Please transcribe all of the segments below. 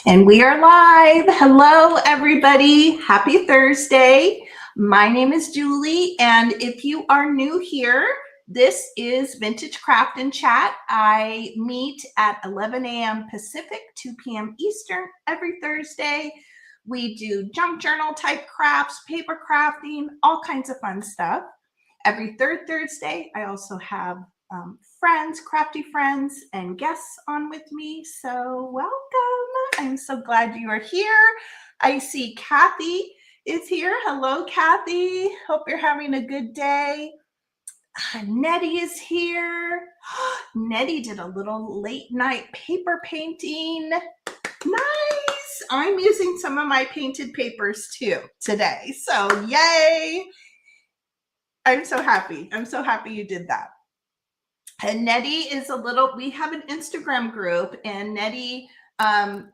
And we are live. Hello, everybody. Happy Thursday. My name is Julie, and if you are new here, this is Vintage Craft and Chat. I meet at 11 a.m. Pacific, 2 p.m. Eastern every Thursday. We do junk journal type crafts, paper crafting, all kinds of fun stuff. Every third Thursday, I also have friends, crafty friends, and guests on with me. So welcome. I'm so glad you are here. I see Kathy is here. Hello, Kathy. Hope you're having a good day. Nettie is here. Nettie did a little late night paper painting. Nice. I'm using some of my painted papers too today. So yay. I'm so happy. I'm so happy you did that. And Nettie is we have an Instagram group, and Nettie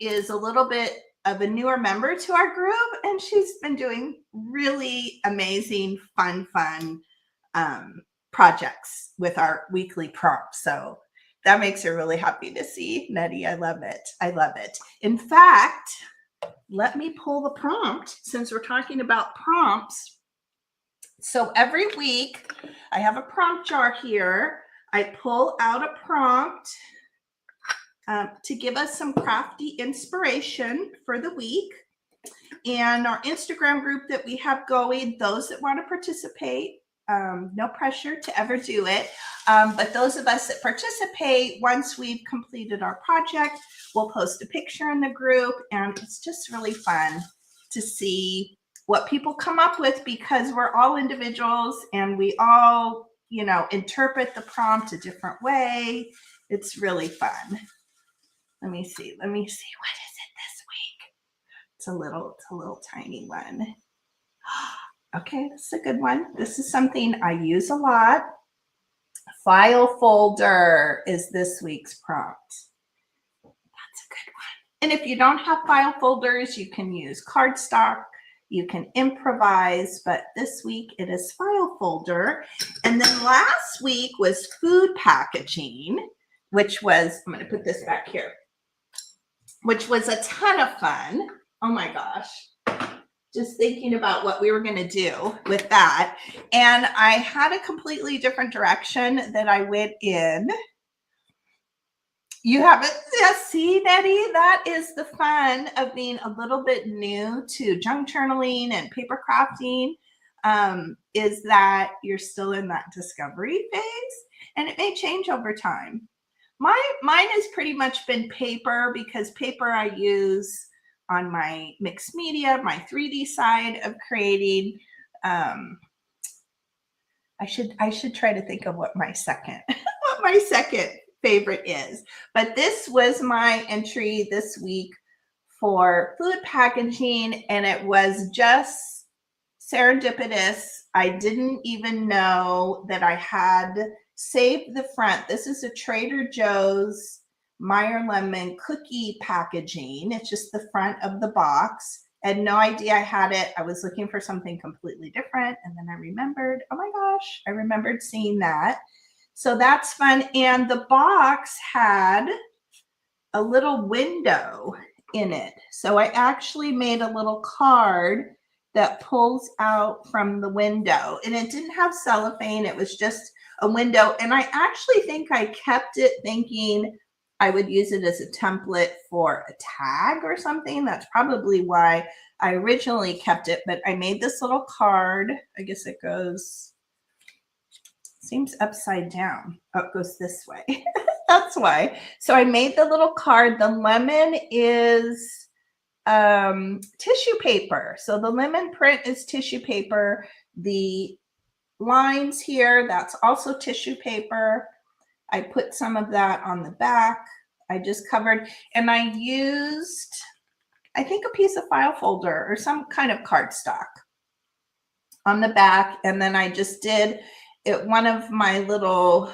is a little bit of a newer member to our group, and she's been doing really amazing, fun projects with our weekly prompts. So that makes her really happy to see. Nettie, I love it. I love it. In fact, let me pull the prompt since we're talking about prompts. So every week I have a prompt jar here. I pull out a prompt to give us some crafty inspiration for the week. And our Instagram group that we have going, those that want to participate, no pressure to ever do it. But those of us that participate, once we've completed our project, we'll post a picture in the group. And it's just really fun to see what people come up with, because we're all individuals and we all, interpret the prompt a different way. It's really fun. Let me see. What is it this week? It's a little tiny one. Okay, this is a good one. This is something I use a lot. File folder is this week's prompt. That's a good one. And if you don't have file folders, you can use cardstock. You can improvise, but this week it is file folder. And then last week was food packaging, which was, I'm going to put this back here, which was a ton of fun. Oh my gosh. Just thinking about what we were going to do with that. And I had a completely different direction that I went in. You haven't, yeah, see, Nettie, that is the fun of being a little bit new to junk journaling and paper crafting, is that you're still in that discovery phase, and it may change over time. Mine has pretty much been paper, because paper I use on my mixed media, my 3D side of creating. I should try to think of what my second favorite is. But this was my entry this week for food packaging, and it was just serendipitous. I didn't even know that I had saved the front. This is a Trader Joe's Meyer Lemon cookie packaging. It's just the front of the box. I had no idea I had it. I was looking for something completely different, and then I remembered, oh my gosh, I remembered seeing that. So that's fun. And the box had a little window in it. So I actually made a little card that pulls out from the window. And it didn't have cellophane. It was just a window. And I actually think I kept it thinking I would use it as a template for a tag or something. That's probably why I originally kept it. But I made this little card. I guess it goes... seems upside down. Oh, it goes this way. That's why. So I made the little card. The lemon is tissue paper. So the lemon print is tissue paper. The lines here, that's also tissue paper. I put some of that on the back. I just covered, and I used, I think, a piece of file folder or some kind of cardstock on the back. And then I just did it, one of my little,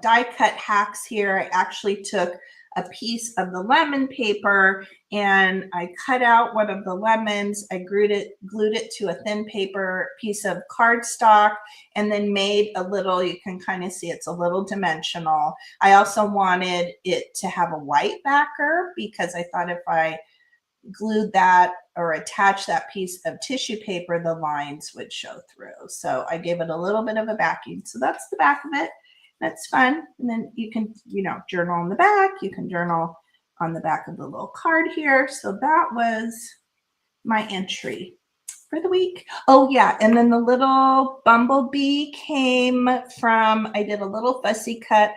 die cut hacks here. I actually took a piece of the lemon paper and I cut out one of the lemons. I glued it to a thin paper piece of cardstock, and then made a little, you can kind of see it's a little dimensional. I also wanted it to have a white backer, because I thought if I glued that or attached that piece of tissue paper, the lines would show through. So I gave it a little bit of a backing. So that's the back of it. That's fun. And then you can, journal on the back. You can journal on the back of the little card here. So that was my entry for the week. Oh yeah, and then the little bumblebee came from, I did a little fussy cut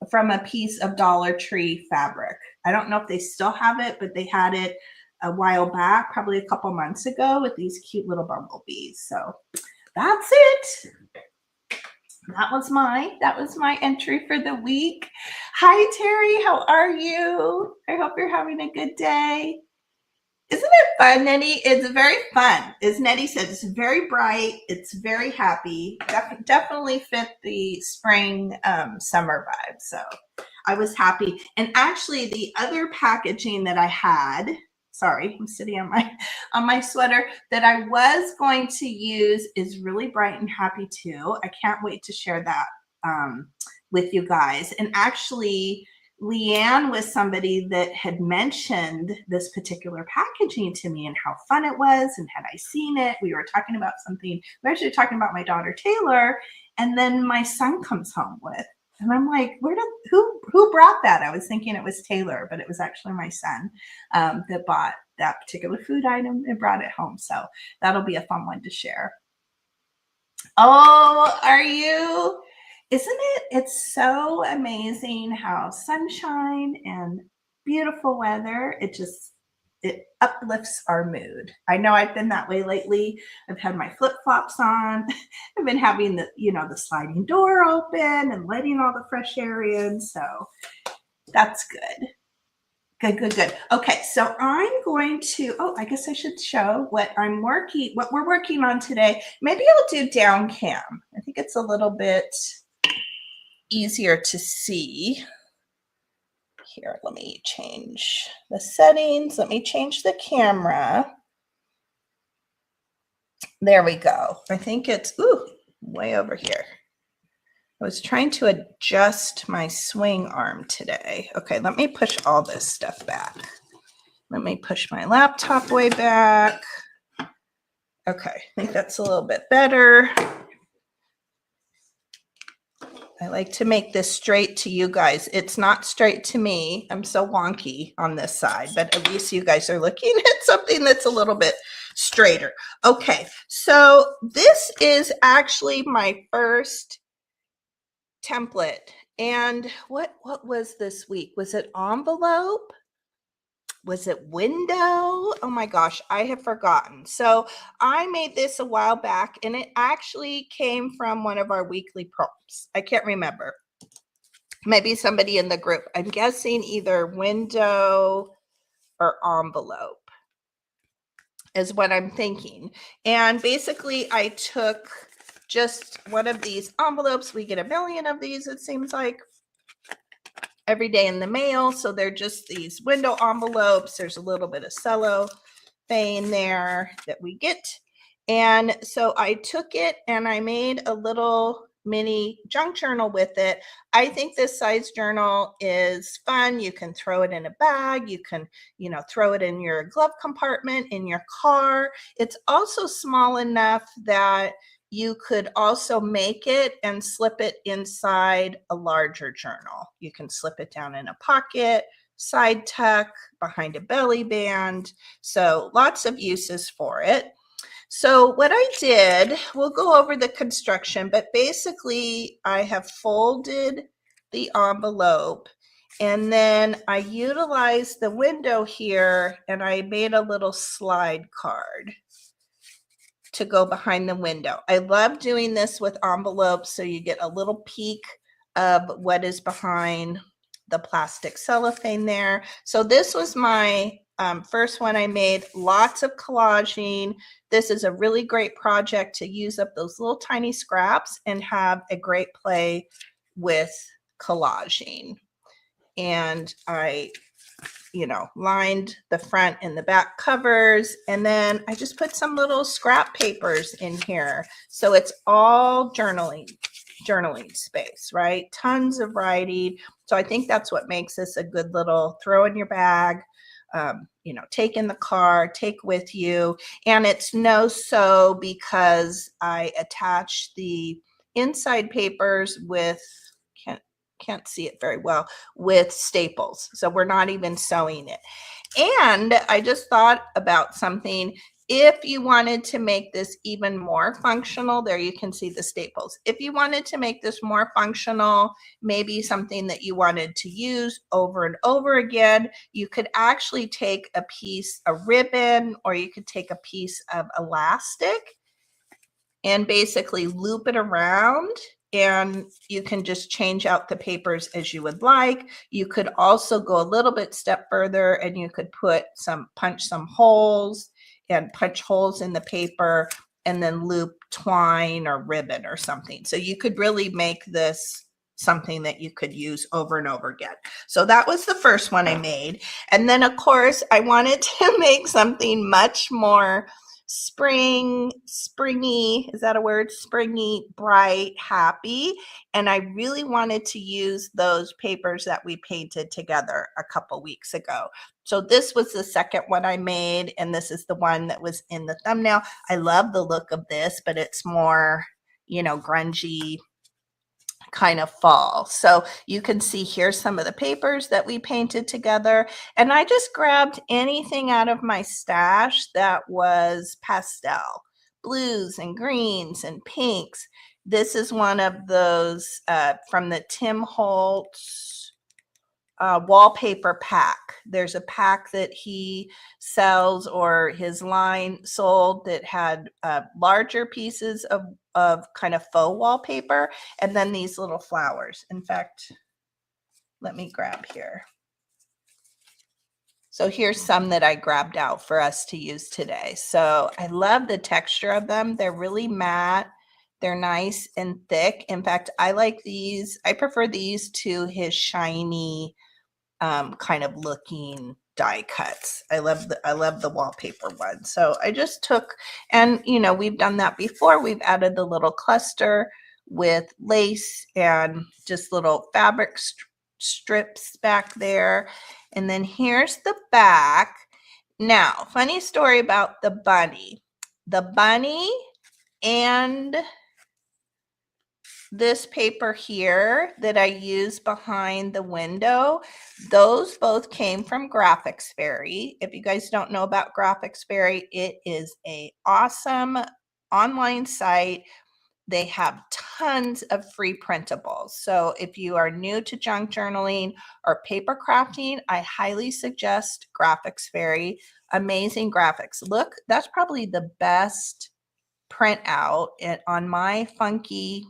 from a piece of Dollar Tree fabric. I don't know if they still have it, but they had it a while back, probably a couple months ago, with these cute little bumblebees. So that's it. That was my entry for the week. Hi Terry, how are you? I hope you're having a good day. Isn't it fun, Nettie? It's very fun. As Nettie said, it's very bright. It's very happy. Definitely fit the spring, summer vibe. So I was happy. And actually, the other packaging that I had, sorry, I'm sitting on my sweater, that I was going to use is really bright and happy too. I can't wait to share that with you guys. And actually, Leanne was somebody that had mentioned this particular packaging to me and how fun it was, and had I seen it. We were talking about something. We were actually talking about my daughter Taylor, and then my son comes home with, and I'm like, who brought that? I was thinking it was Taylor, but it was actually my son that bought that particular food item and brought it home. So that'll be a fun one to share. Oh, are you? Isn't it? It's so amazing how sunshine and beautiful weather, it uplifts our mood. I know I've been that way lately. I've had my flip-flops on. I've been having the sliding door open and letting all the fresh air in. So that's good. Good. Okay, so I'm going to, I guess I should show what we're working on today. Maybe I'll do down cam. I think it's a little bit easier to see. Here, let me change the settings. Let me change the camera. There we go. I think it's, way over here. I was trying to adjust my swing arm today. Okay, let me push all this stuff back. Let me push my laptop way back. Okay, I think that's a little bit better. I like to make this straight to you guys. It's not straight to me. I'm so wonky on this side, but at least you guys are looking at something that's a little bit straighter. Okay, so this is actually my first template. And what was this week? Was it envelope? Was it window? Oh my gosh, I have forgotten. So I made this a while back, and it actually came from one of our weekly prompts. I can't remember. Maybe somebody in the group. I'm guessing either window or envelope is what I'm thinking. And basically I took just one of these envelopes. We get a million of these, it seems like, every day in the mail. So they're just these window envelopes. There's a little bit of cellophane there that we get. And so I took it and I made a little mini junk journal with it. I think this size journal is fun. You can throw it in a bag. You can, throw it in your glove compartment, in your car. It's also small enough that you could also make it and slip it inside a larger journal. You can slip it down in a pocket, side tuck, behind a belly band. So lots of uses for it. So what I did, we'll go over the construction, but basically I have folded the envelope, and then I utilized the window here, and I made a little slide card to go behind the window. I love doing this with envelopes, so you get a little peek of what is behind the plastic cellophane there. So this was my first one I made. Lots of collaging. This is a really great project to use up those little tiny scraps and have a great play with collaging. And I lined the front and the back covers, and then I just put some little scrap papers in here. So it's all journaling space, right? Tons of writing. So I think that's what makes this a good little throw in your bag, you know, take in the car, take with you. And it's no-sew because I attach the inside papers with, can't see it very well, with staples. So we're not even sewing it. And I just thought about something. If you wanted to make this even more functional, there you can see the staples. If you wanted to make this more functional, maybe something that you wanted to use over and over again, you could actually take a piece of ribbon, or you could take a piece of elastic and basically loop it around, and you can just change out the papers as you would like. You could also go a little bit step further, and you could put punch some holes and punch holes in the paper and then loop twine or ribbon or something. So you could really make this something that you could use over and over again. So that was the first one I made. And then of course I wanted to make something much more springy, is that a word? Springy, bright, happy. And I really wanted to use those papers that we painted together a couple weeks ago. So this was the second one I made, and this is the one that was in the thumbnail. I love the look of this, but it's more, you know, grungy kind of fall. So you can see here some of the papers that we painted together, and I just grabbed anything out of my stash that was pastel, blues and greens and pinks. This is one of those from the Tim Holtz wallpaper pack. There's a pack that he sells, or his line sold, that had larger pieces of kind of faux wallpaper, and then these little flowers. In fact, let me grab here. So here's some that I grabbed out for us to use today. So I love the texture of them. They're really matte. They're nice and thick. In fact, I like these. I prefer these to his shiny kind of looking die cuts. I love the wallpaper one. So I just took, and you know, we've done that before. We've added the little cluster with lace and just little fabric strips back there. And then here's the back. Now, funny story about the bunny. The bunny and this paper here that I use behind the window, those both came from Graphics Fairy. If you guys don't know about Graphics Fairy, it is an awesome online site. They have tons of free printables. So if you are new to junk journaling or paper crafting, I highly suggest Graphics Fairy. Amazing graphics. Look, that's probably the best printout on my funky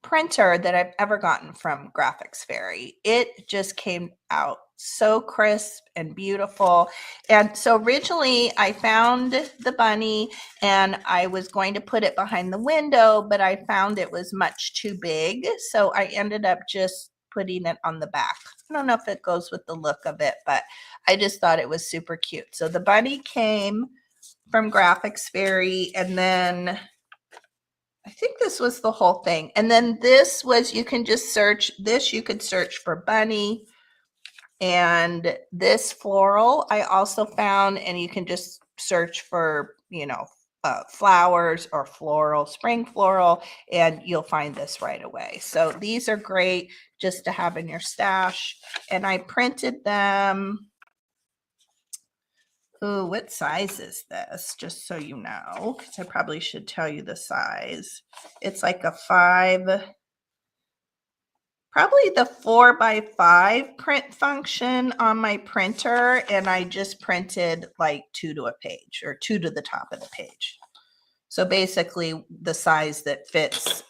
printer that I've ever gotten from Graphics Fairy. It just came out so crisp and beautiful. And so originally I found the bunny and I was going to put it behind the window, but I found it was much too big. So I ended up just putting it on the back. I don't know if it goes with the look of it, but I just thought it was super cute. So the bunny came from Graphics Fairy, and then I think this was the whole thing. And then this was, you can just search this. You could search for bunny, and this floral I also found, and you can just search for, you know, flowers or floral, spring floral, and you'll find this right away. So these are great just to have in your stash. And I printed them. Ooh, what size is this? Just so you know, because I probably should tell you the size. It's like a 5, probably the 4x5 print function on my printer. And I just printed like 2 to a page, or 2 to the top of the page. So basically the size that fits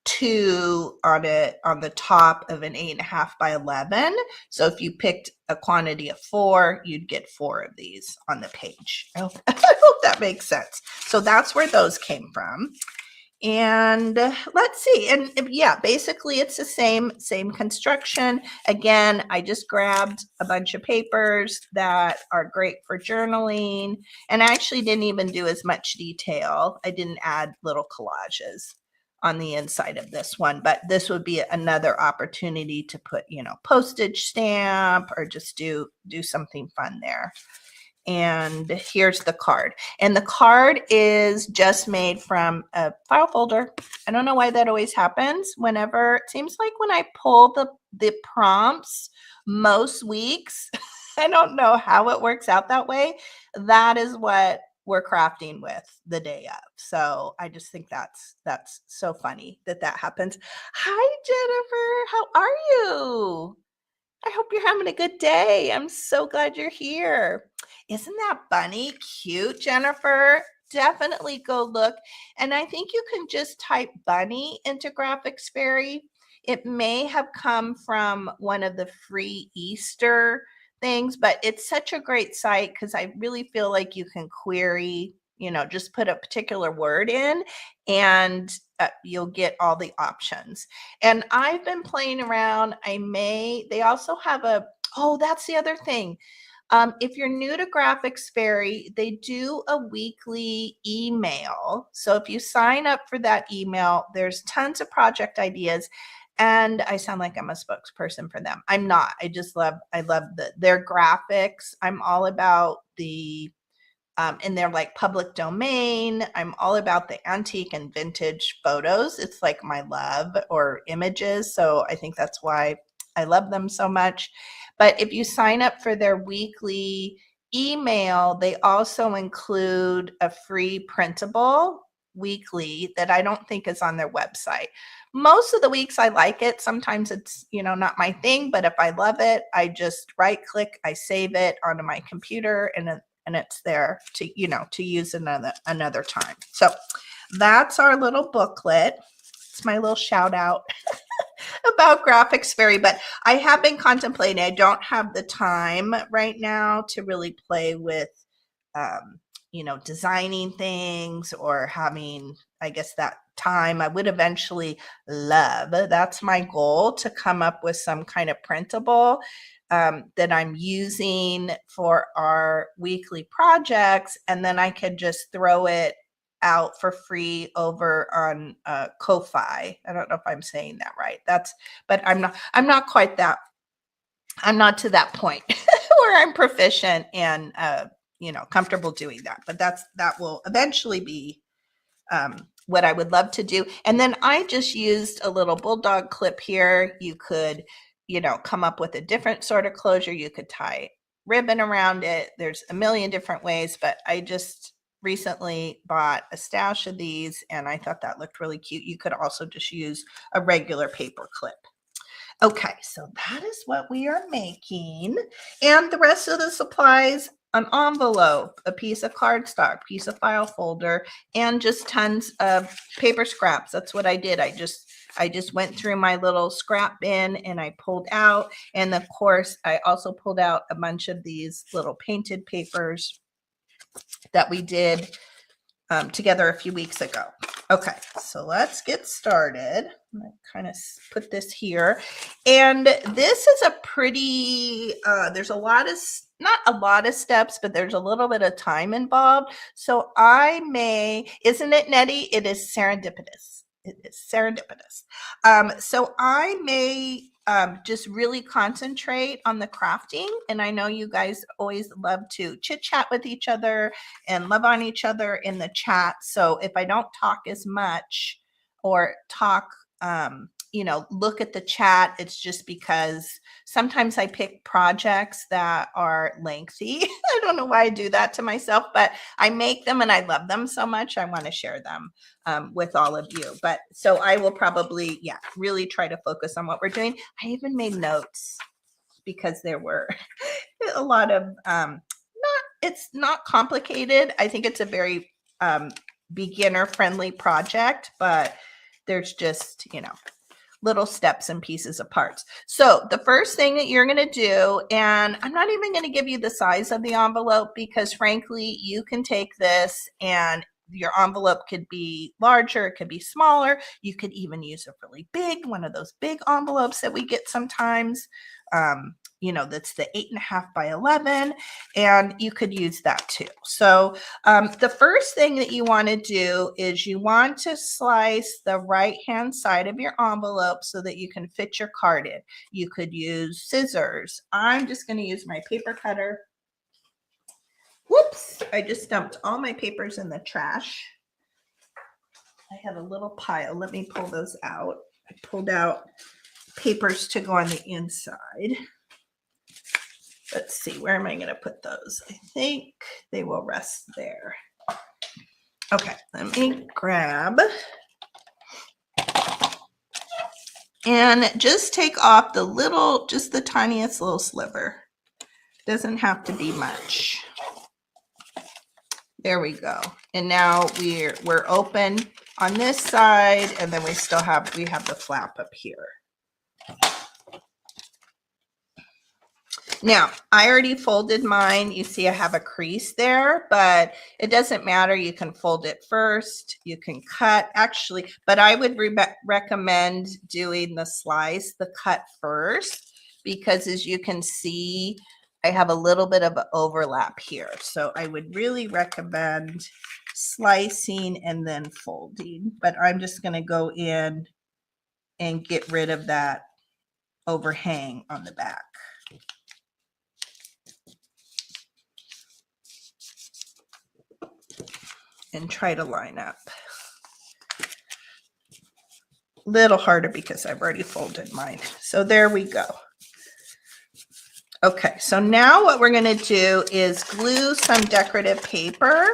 2 on the top of an 8.5 by 11. So if you picked a quantity of 4, you'd get 4 of these on the page. I hope that makes sense. So that's where those came from. And let's see. And yeah, basically it's the same construction. Again, I just grabbed a bunch of papers that are great for journaling, and I actually didn't even do as much detail. I didn't add little collages on the inside of this one, but this would be another opportunity to put, postage stamp or just do something fun there. And here's the card. And the card is just made from a file folder. I don't know why that always happens. Whenever, it seems like when I pull the prompts most weeks, I don't know how it works out that way. That is what we're crafting with the day of. So I just think that's so funny that happens. Hi, Jennifer. How are you? I hope you're having a good day. I'm so glad you're here. Isn't that bunny cute, Jennifer? Definitely go look. And I think you can just type bunny into Graphics Fairy. It may have come from one of the free Easter things, but it's such a great site because I really feel like you can query, just put a particular word in and you'll get all the options. And I've been playing around. They also have that's the other thing. If you're new to Graphics Fairy, they do a weekly email. So if you sign up for that email, there's tons of project ideas. And I sound like I'm a spokesperson for them. I'm not. I love their graphics. I'm all about and they're like public domain. I'm all about the antique and vintage photos. It's like my love, or images. So I think that's why I love them so much. But if you sign up for their weekly email, they also include a free printable weekly that I don't think is on their website. Most of the weeks I like it. Sometimes it's, not my thing, but if I love it, I just right click, I save it onto my computer, and it's there to use another time. So that's our little booklet. It's my little shout out about Graphics Fairy, but I have been contemplating. I don't have the time right now to really play with, designing things or having, I guess, that time. I would eventually love, that's my goal, to come up with some kind of printable that I'm using for our weekly projects, and then I could just throw it out for free over on Ko-fi. I don't know if I'm saying that right. But I'm not quite that. I'm not to that point where I'm proficient and comfortable doing that. But that will eventually be what I would love to do. And then I just used a little bulldog clip here. You could come up with a different sort of closure. You could tie ribbon around it. There's a million different ways, but I just recently bought a stash of these and I thought that looked really cute. You could also just use a regular paper clip. Okay, so that is what we are making. And the rest of the supplies, an envelope, a piece of cardstock, piece of file folder, and just tons of paper scraps. That's what I did. I just went through my little scrap bin and I pulled out. And of course, I also pulled out a bunch of these little painted papers that we did together a few weeks ago. Okay, so let's get started. I'm going to kind of put this here. And this is a pretty, there's not a lot of steps, but there's a little bit of time involved. So isn't it, Nettie? It is serendipitous. It is serendipitous. So I may just really concentrate on the crafting. And I know you guys always love to chit chat with each other and love on each other in the chat. So if I don't talk as much or talk, look at the chat, it's just because sometimes I pick projects that are lengthy. I don't know why I do that to myself, but I make them and I love them so much. I want to share them with all of you. But so I will probably, really try to focus on what we're doing. I even made notes because there were a lot of, it's not complicated. I think it's a very beginner friendly project, but there's just, little steps and pieces of parts. So the first thing that you're going to do, and I'm not even going to give you the size of the envelope because frankly, you can take this and your envelope could be larger, it could be smaller. You could even use a really big, one of those big envelopes that we get sometimes. that's the 8.5 by 11, and you could use that too. So the first thing that you want to do is you want to slice the right hand side of your envelope so that you can fit your card in. You could use scissors. I'm just going to use my paper cutter. Whoops, I just dumped all my papers in the trash. I had a little pile. Let me pull those out. I pulled out papers to go on the inside. Let's see, where am I going to put those? I think they will rest there. Okay, let me grab and just take off the little, just the tiniest little sliver. Doesn't have to be much. There we go. And now we're open on this side, and then we have the flap up here. Now, I already folded mine. You see I have a crease there, but it doesn't matter. You can fold it first. You can cut, actually, but I would recommend doing the cut first, because as you can see, I have a little bit of an overlap here. So I would really recommend slicing and then folding, but I'm just going to go in and get rid of that overhang on the back. And try to line up. Little harder because I've already folded mine. So there we go. Okay, so now what we're going to do is glue some decorative paper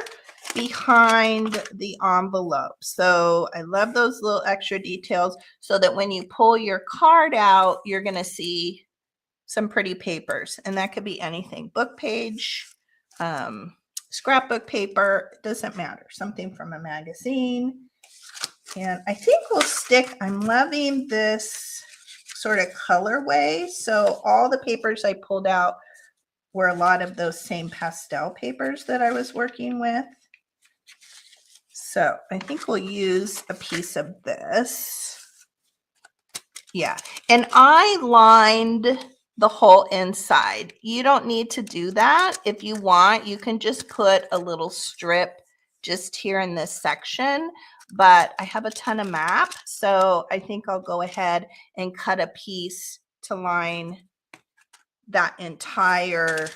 behind the envelope. So I love those little extra details so that when you pull your card out, you're going to see some pretty papers. And that could be anything, book page, scrapbook paper, it doesn't matter, something from a magazine. And I think we'll stick, I'm loving this sort of colorway. So all the papers I pulled out were a lot of those same pastel papers that I was working with. So I think we'll use a piece of this. Yeah, and I lined the whole inside. You don't need to do that. If you want, you can just put a little strip just here in this section, but I have a ton of map, so I think I'll go ahead and cut a piece to line that entire,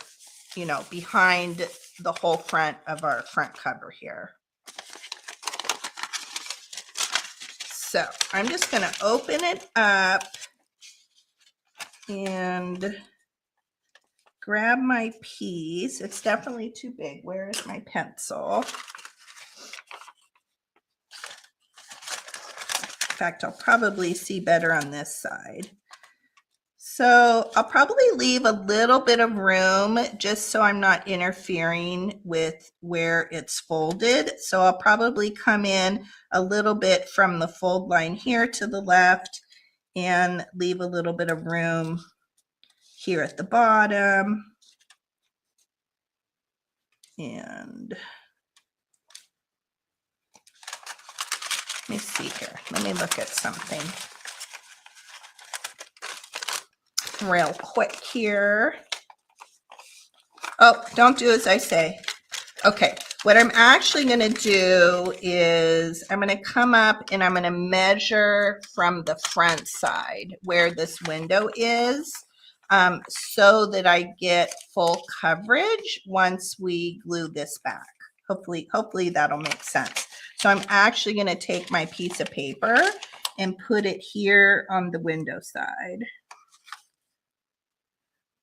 behind the whole front of our front cover here. So I'm just going to open it up and grab my piece. It's definitely too big. Where is my pencil? In fact, I'll probably see better on this side. So I'll probably leave a little bit of room just so I'm not interfering with where it's folded. So I'll probably come in a little bit from the fold line here to the left and leave a little bit of room here at the bottom. And let me see here. Let me look at something real quick here. Oh, don't do as I say. Okay, what I'm actually going to do is I'm going to come up and I'm going to measure from the front side where this window is, so that I get full coverage once we glue this back. Hopefully that'll make sense. So I'm actually going to take my piece of paper and put it here on the window side,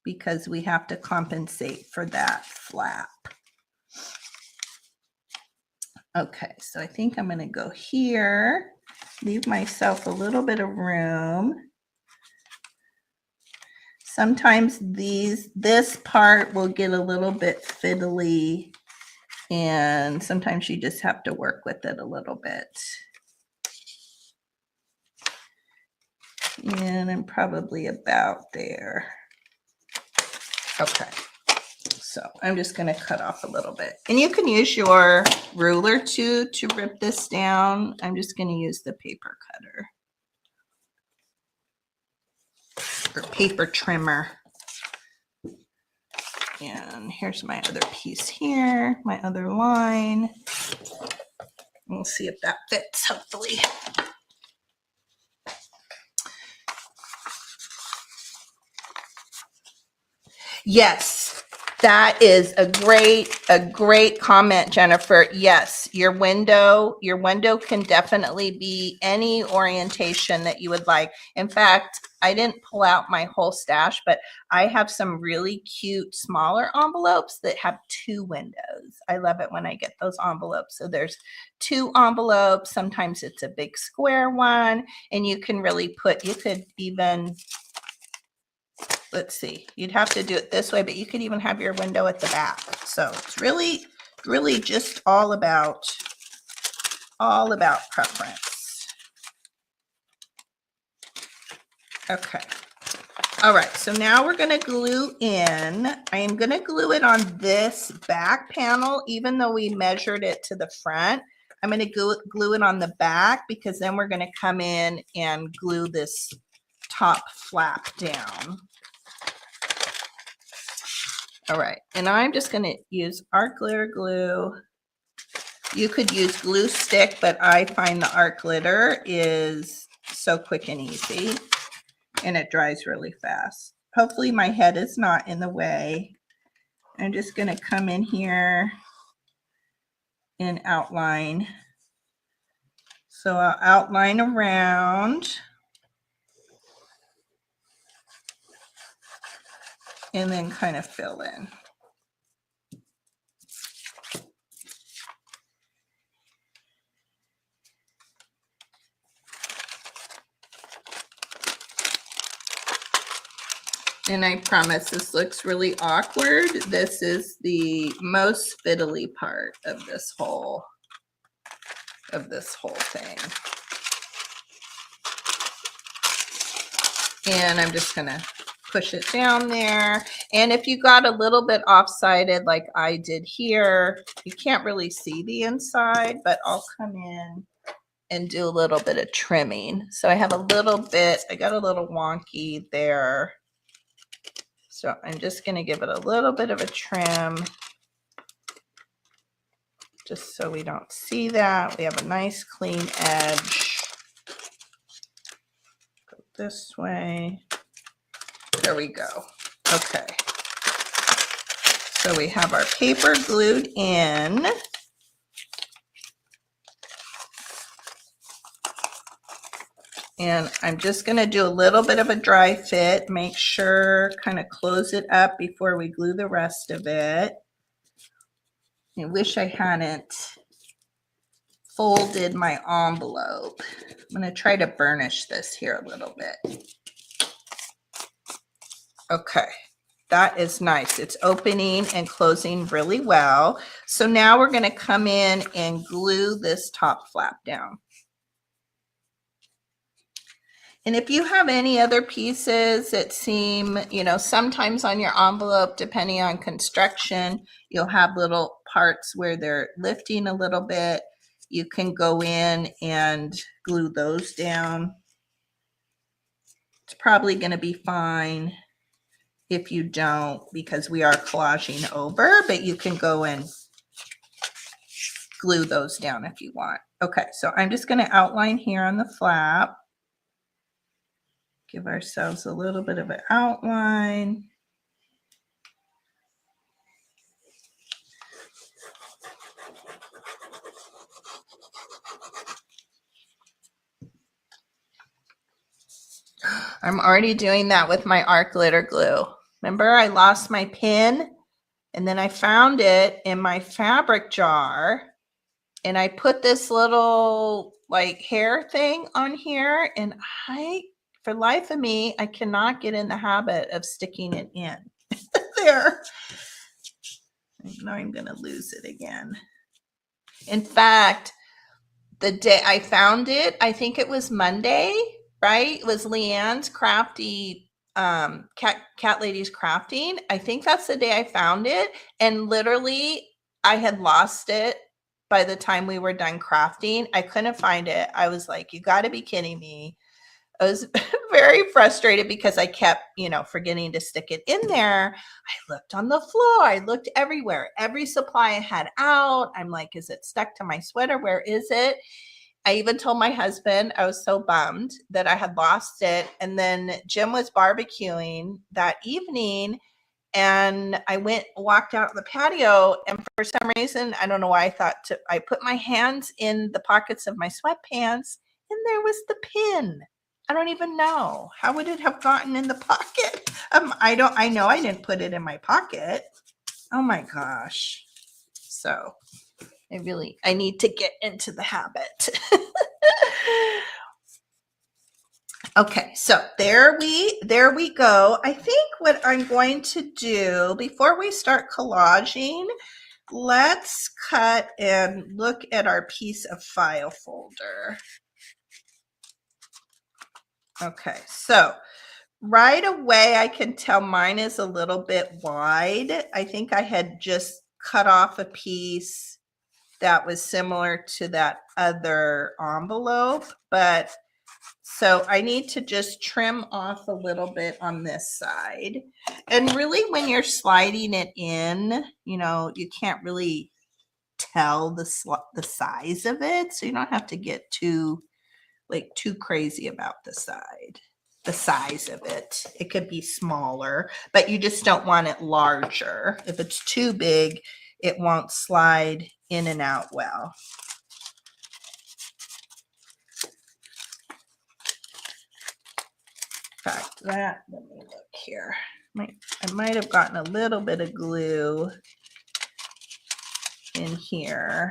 because we have to compensate for that flap. Okay, so I think I'm going to go here, leave myself a little bit of room. Sometimes this part will get a little bit fiddly, and sometimes you just have to work with it a little bit. And I'm probably about there. Okay, so I'm just going to cut off a little bit. And you can use your ruler too to rip this down. I'm just going to use the paper cutter or paper trimmer. And here's my other piece here, my other line. We'll see if that fits, hopefully. Yes, that is a great comment, Jennifer. Yes, your window can definitely be any orientation that you would like. In fact, I didn't pull out my whole stash, but I have some really cute smaller envelopes that have 2 windows. I love it when I get those envelopes. So there's 2 envelopes. Sometimes it's a big square one, and you can really put, you could even, let's see, you'd have to do it this way, but you could even have your window at the back. So it's really just all about preference. Okay. All right, so now we're going to glue in. I am going to glue it on this back panel, even though we measured it to the front. I'm going to glue it on the back because then we're going to come in and glue this top flap down. All right, and I'm just going to use art glitter glue. You could use glue stick, but I find the art glitter is so quick and easy, and it dries really fast. Hopefully my head is not in the way. I'm just going to come in here and outline. So I'll outline around. And then kind of fill in. And I promise this looks really awkward. This is the most fiddly part of this whole thing. And I'm just gonna push it down there. And if you got a little bit off-sided like I did here, you can't really see the inside, but I'll come in and do a little bit of trimming. So I have a little bit, I got a little wonky there. So I'm just going to give it a little bit of a trim just so we don't see that. We have a nice clean edge. Go this way. There we go. Okay. So we have our paper glued in. And I'm just going to do a little bit of a dry fit, make sure, kind of close it up before we glue the rest of it. I wish I hadn't folded my envelope. I'm going to try to burnish this here a little bit. Okay, that is nice. It's opening and closing really well. So now we're going to come in and glue this top flap down. And if you have any other pieces that seem, you know, sometimes on your envelope, depending on construction, you'll have little parts where they're lifting a little bit. You can go in and glue those down. It's probably going to be fine if you don't, because we are collaging over, but you can go and glue those down if you want. Okay, so I'm just going to outline here on the flap. Give ourselves a little bit of an outline. I'm already doing that with my art glitter glue. Remember, I lost my pin and then I found it in my fabric jar and I put this little like hair thing on here, and for life of me, I cannot get in the habit of sticking it in there. Now I'm going to lose it again. In fact, the day I found it, I think it was Monday, right? It was Leanne's crafty, cat lady's crafting. I think that's the day I found it. And literally I had lost it by the time we were done crafting. I couldn't find it. I was like, you got to be kidding me. I was very frustrated because I kept, forgetting to stick it in there. I looked on the floor. I looked everywhere. Every supply I had out. I'm like, is it stuck to my sweater? Where is it? I even told my husband I was so bummed that I had lost it. And then Jim was barbecuing that evening, and I walked out on the patio, and for some reason, I don't know why, I put my hands in the pockets of my sweatpants, and there was the pin. I don't even know. How would it have gotten in the pocket? I know I didn't put it in my pocket. Oh my gosh. So I need to get into the habit. Okay, so there we go. I think what I'm going to do before we start collaging, let's cut and look at our piece of file folder. Okay, so right away I can tell mine is a little bit wide. I think I had just cut off a piece that was similar to that other envelope, but so I need to just trim off a little bit on this side. And really, when you're sliding it in, you can't really tell the size of it. So you don't have to get too crazy about the size of it. It could be smaller, but you just don't want it larger. If it's too big, it won't slide in and out well. In fact, let me look here. I might have gotten a little bit of glue in here.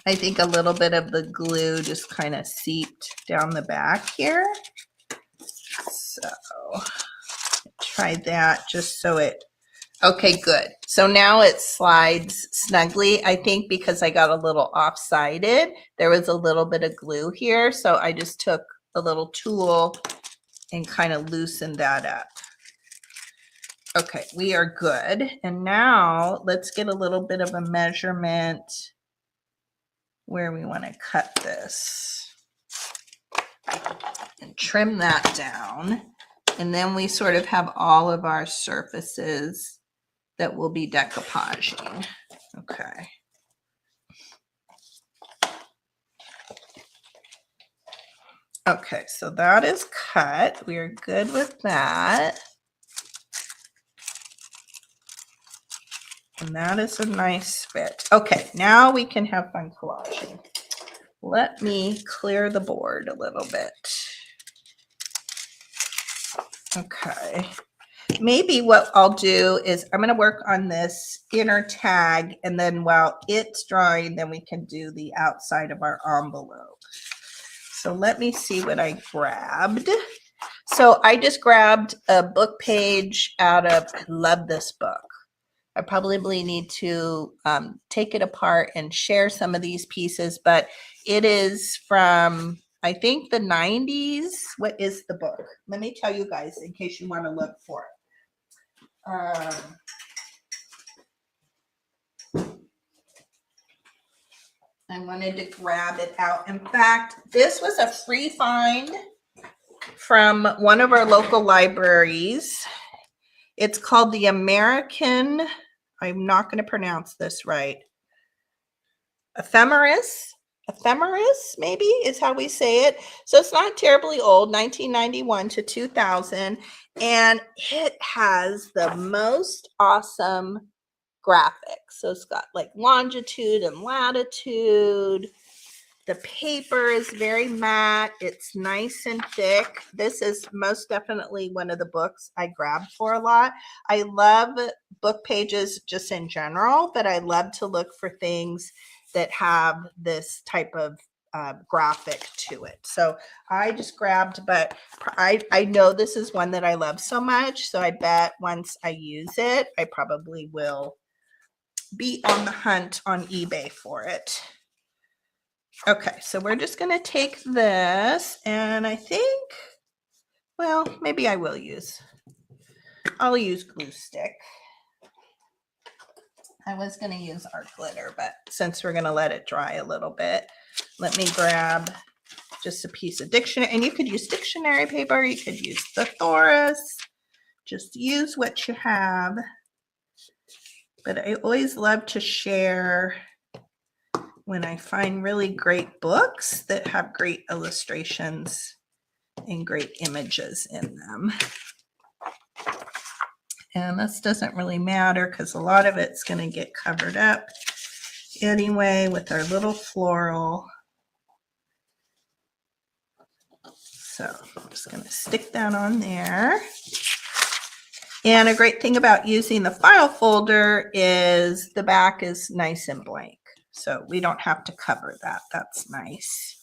I think a little bit of the glue just kind of seeped down the back here. So try that just so it, okay, good. So now it slides snugly. I think because I got a little off-sided, there was a little bit of glue here. So I just took a little tool and kind of loosened that up. Okay, we are good. And now let's get a little bit of a measurement where we want to cut this and trim that down. And then we sort of have all of our surfaces that will be decoupaging. Okay. Okay, so that is cut. We are good with that. And that is a nice fit. Okay, now we can have fun collaging. Let me clear the board a little bit. Okay. Maybe what I'll do is I'm going to work on this inner tag, and then while it's drying, then we can do the outside of our envelope. So let me see what I grabbed. So I just grabbed a book page out of, I love this book. I probably need to take it apart and share some of these pieces, but it is from, I think, the 90s. What is the book? Let me tell you guys in case you want to look for it. I wanted to grab it out. In fact, this was a free find from one of our local libraries. It's called the American, I'm not going to pronounce this right, ephemeris maybe is how we say it. So it's not terribly old, 1991 to 2000, and it has the most awesome graphics. So it's got like longitude and latitude. The paper is very matte. It's nice and thick. This is most definitely one of the books I grabbed for a lot. I love book pages just in general, but I love to look for things that have this type of graphic to it. So I just grabbed, but I know this is one that I love so much. So I bet once I use it, I probably will be on the hunt on eBay for it. Okay, so we're just going to take this, and I think, well, maybe I'll use glue stick. I was going to use art glitter, but since we're going to let it dry a little bit, let me grab just a piece of dictionary, and you could use dictionary paper, you could use thesaurus, just use what you have. But I always love to share when I find really great books that have great illustrations and great images in them. And this doesn't really matter because a lot of it's going to get covered up anyway with our little floral. So I'm just going to stick that on there. And a great thing about using the file folder is the back is nice and blank. So we don't have to cover that. That's nice.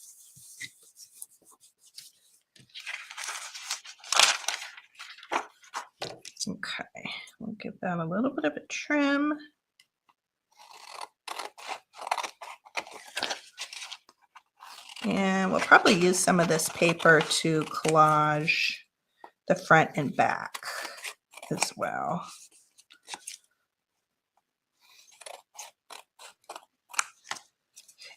Okay, we'll give that a little bit of a trim. And we'll probably use some of this paper to collage the front and back as well.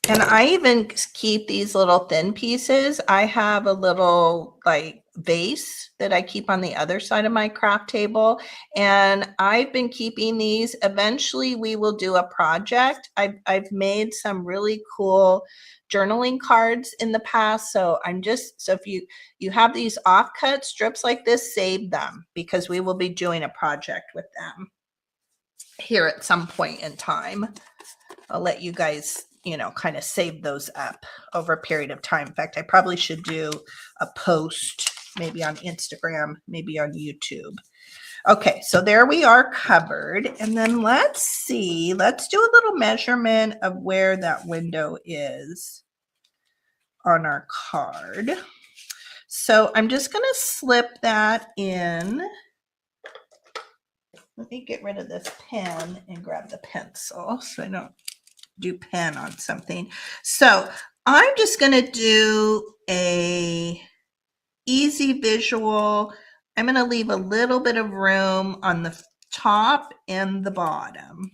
And I even keep these little thin pieces. I have a little like vase that I keep on the other side of my craft table. And I've been keeping these. Eventually we will do a project. I've made some really cool journaling cards in the past. So if you have these offcut strips like this, save them because we will be doing a project with them here at some point in time. I'll let you guys, kind of save those up over a period of time. In fact, I probably should do a post maybe on Instagram, maybe on YouTube. Okay, so there we are covered. And then let's do a little measurement of where that window is on our card. So I'm just going to slip that in. Let me get rid of this pen and grab the pencil so I don't do pen on something. So I'm just going to do a easy visual. I'm going to leave a little bit of room on the top and the bottom.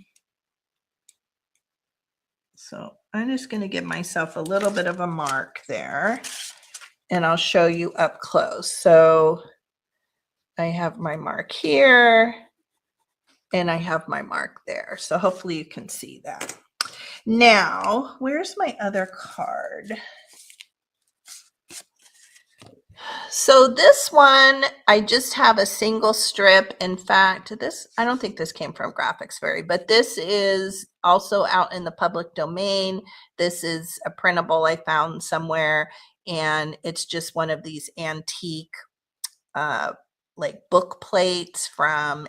So I'm just going to give myself a little bit of a mark there, and I'll show you up close. So I have my mark here and I have my mark there. So hopefully you can see that. Now, where's my other card? So this one, I just have a single strip. In fact, I don't think this came from Graphics Fairy, but this is also out in the public domain. This is a printable I found somewhere, and it's just one of these antique like book plates from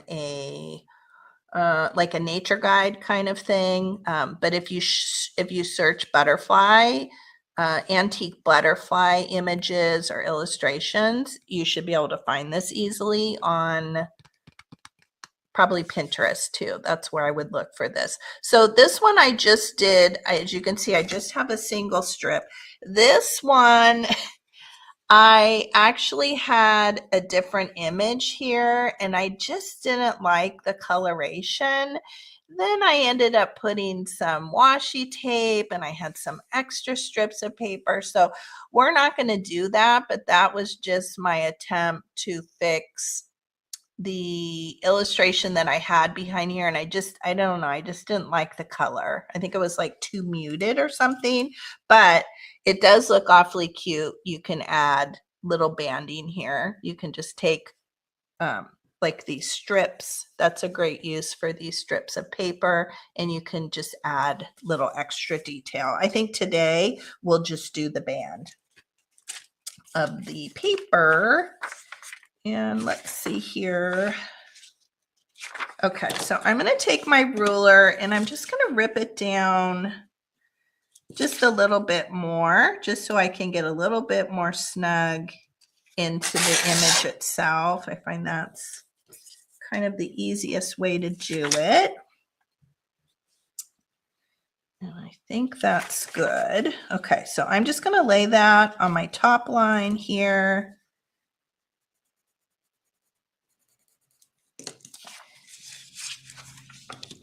like a nature guide kind of thing. But if you search butterfly, antique butterfly images or illustrations, you should be able to find this easily on probably Pinterest too. That's where I would look for this. So this one I just did, as you can see, I just have a single strip. This one, I actually had a different image here and I just didn't like the coloration. Then I ended up putting some washi tape and I had some extra strips of paper. So we're not going to do that, but that was just my attempt to fix the illustration that I had behind here. And I don't know, I just didn't like the color. I think it was like too muted or something, but it does look awfully cute. You can add little banding here. You can just take like these strips. That's a great use for these strips of paper, and you can just add little extra detail. I think today we'll just do the band of the paper. And let's see here. Okay, so I'm going to take my ruler and I'm just going to rip it down just a little bit more, just so I can get a little bit more snug into the image itself. I find that's kind of the easiest way to do it. And I think that's good. Okay, so I'm just going to lay that on my top line here.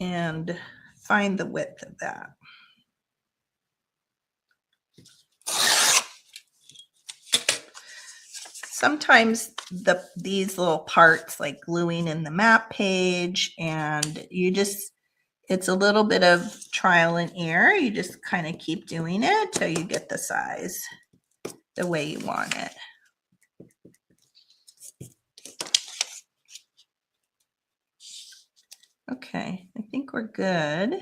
And find the width of that. sometimes these little parts like gluing in the map page, and it's a little bit of trial and error. You just kind of keep doing it till you get the size the way you want it. Okay, I think we're good.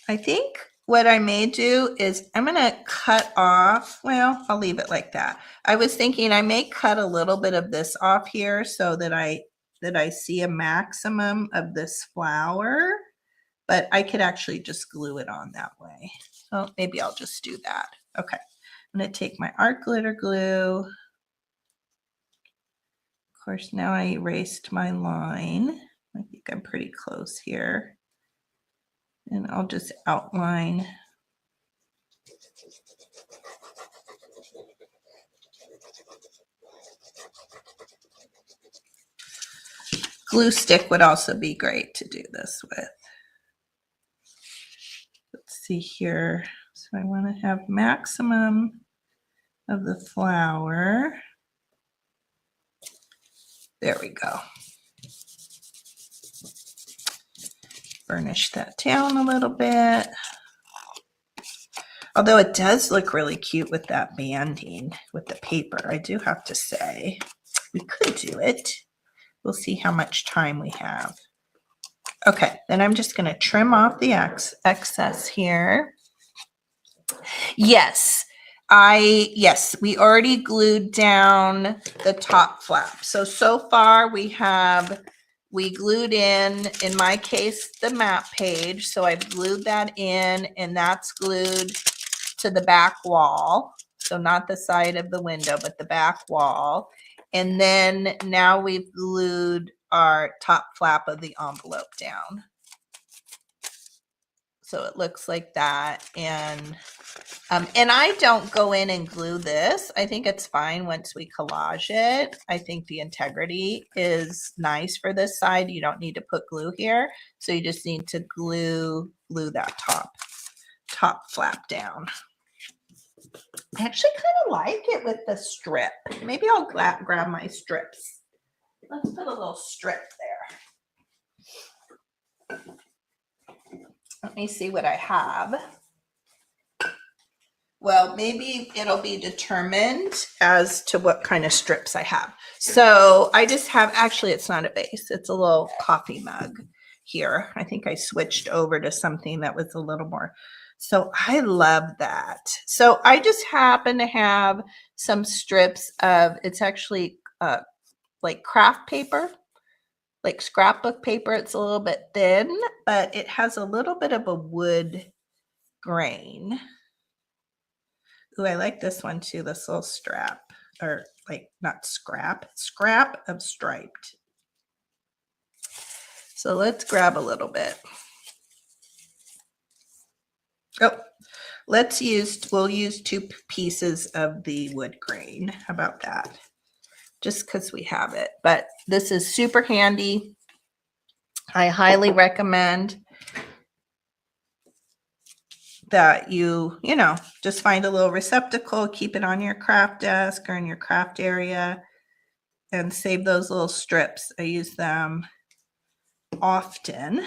I think what I may do is I'm going to cut off, well, I'll leave it like that. I was thinking I may cut a little bit of this off here so that I see a maximum of this flower, but I could actually just glue it on that way. So maybe I'll just do that. Okay, I'm going to take my art glitter glue. Of course, now I erased my line. I think I'm pretty close here. And I'll just outline. Glue stick would also be great to do this with. Let's see here. So I want to have maximum of the flower. There we go. Burnish that down a little bit. Although it does look really cute with that banding with the paper, I do have to say. We could do it. We'll see how much time we have. Okay, then I'm just going to trim off the excess here. Yes, we already glued down the top flap. So far we glued in my case, the map page. So I've glued that in, and that's glued to the back wall. So not the side of the window, but the back wall. And then now we've glued our top flap of the envelope down. So it looks like that. And I don't go in and glue this. I think it's fine once we collage it. I think the integrity is nice for this side. You don't need to put glue here. So you just need to glue that top flap down. I actually kind of like it with the strip. Maybe I'll grab my strips. Let's put a little strip there. Let me see what I have. Well, maybe it'll be determined as to what kind of strips I have. So I just have, actually it's not a vase, it's a little coffee mug here. I think I switched over to something that was a little more, so I love that. So I just happen to have some strips of, it's actually like craft paper, like scrapbook paper. It's a little bit thin, but it has a little bit of a wood grain. Ooh, I like this one too, this little strap, or like not scrap of striped. So let's grab a little bit. Oh, we'll use 2 pieces of the wood grain. How about that? Just because we have it. But this is super handy. I highly recommend that you just find a little receptacle, keep it on your craft desk or in your craft area, and save those little strips. I use them often.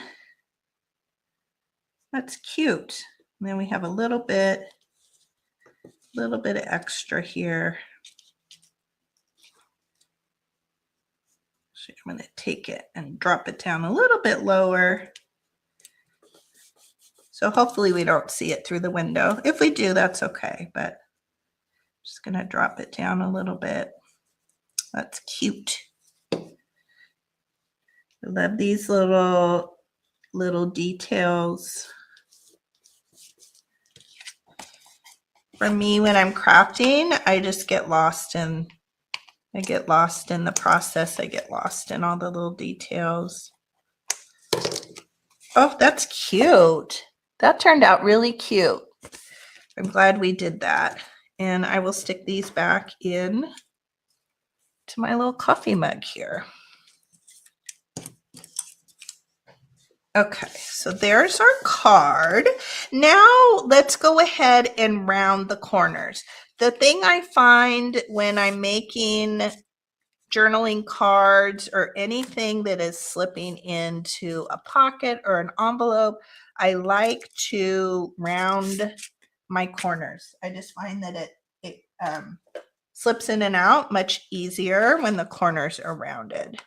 That's cute. And then we have a little bit of extra here. So I'm going to take it and drop it down a little bit lower. So hopefully we don't see it through the window. If we do, that's okay, but I'm just going to drop it down a little bit. That's cute. I love these little details. For me, when I'm crafting, I just get lost in the process. I get lost in all the little details. Oh, that's cute. That turned out really cute. I'm glad we did that. And I will stick these back in to my little coffee mug here. Okay, so there's our card. Now let's go ahead and round the corners. The thing I find when I'm making journaling cards or anything that is slipping into a pocket or an envelope, I like to round my corners. I just find that it slips in and out much easier when the corners are rounded.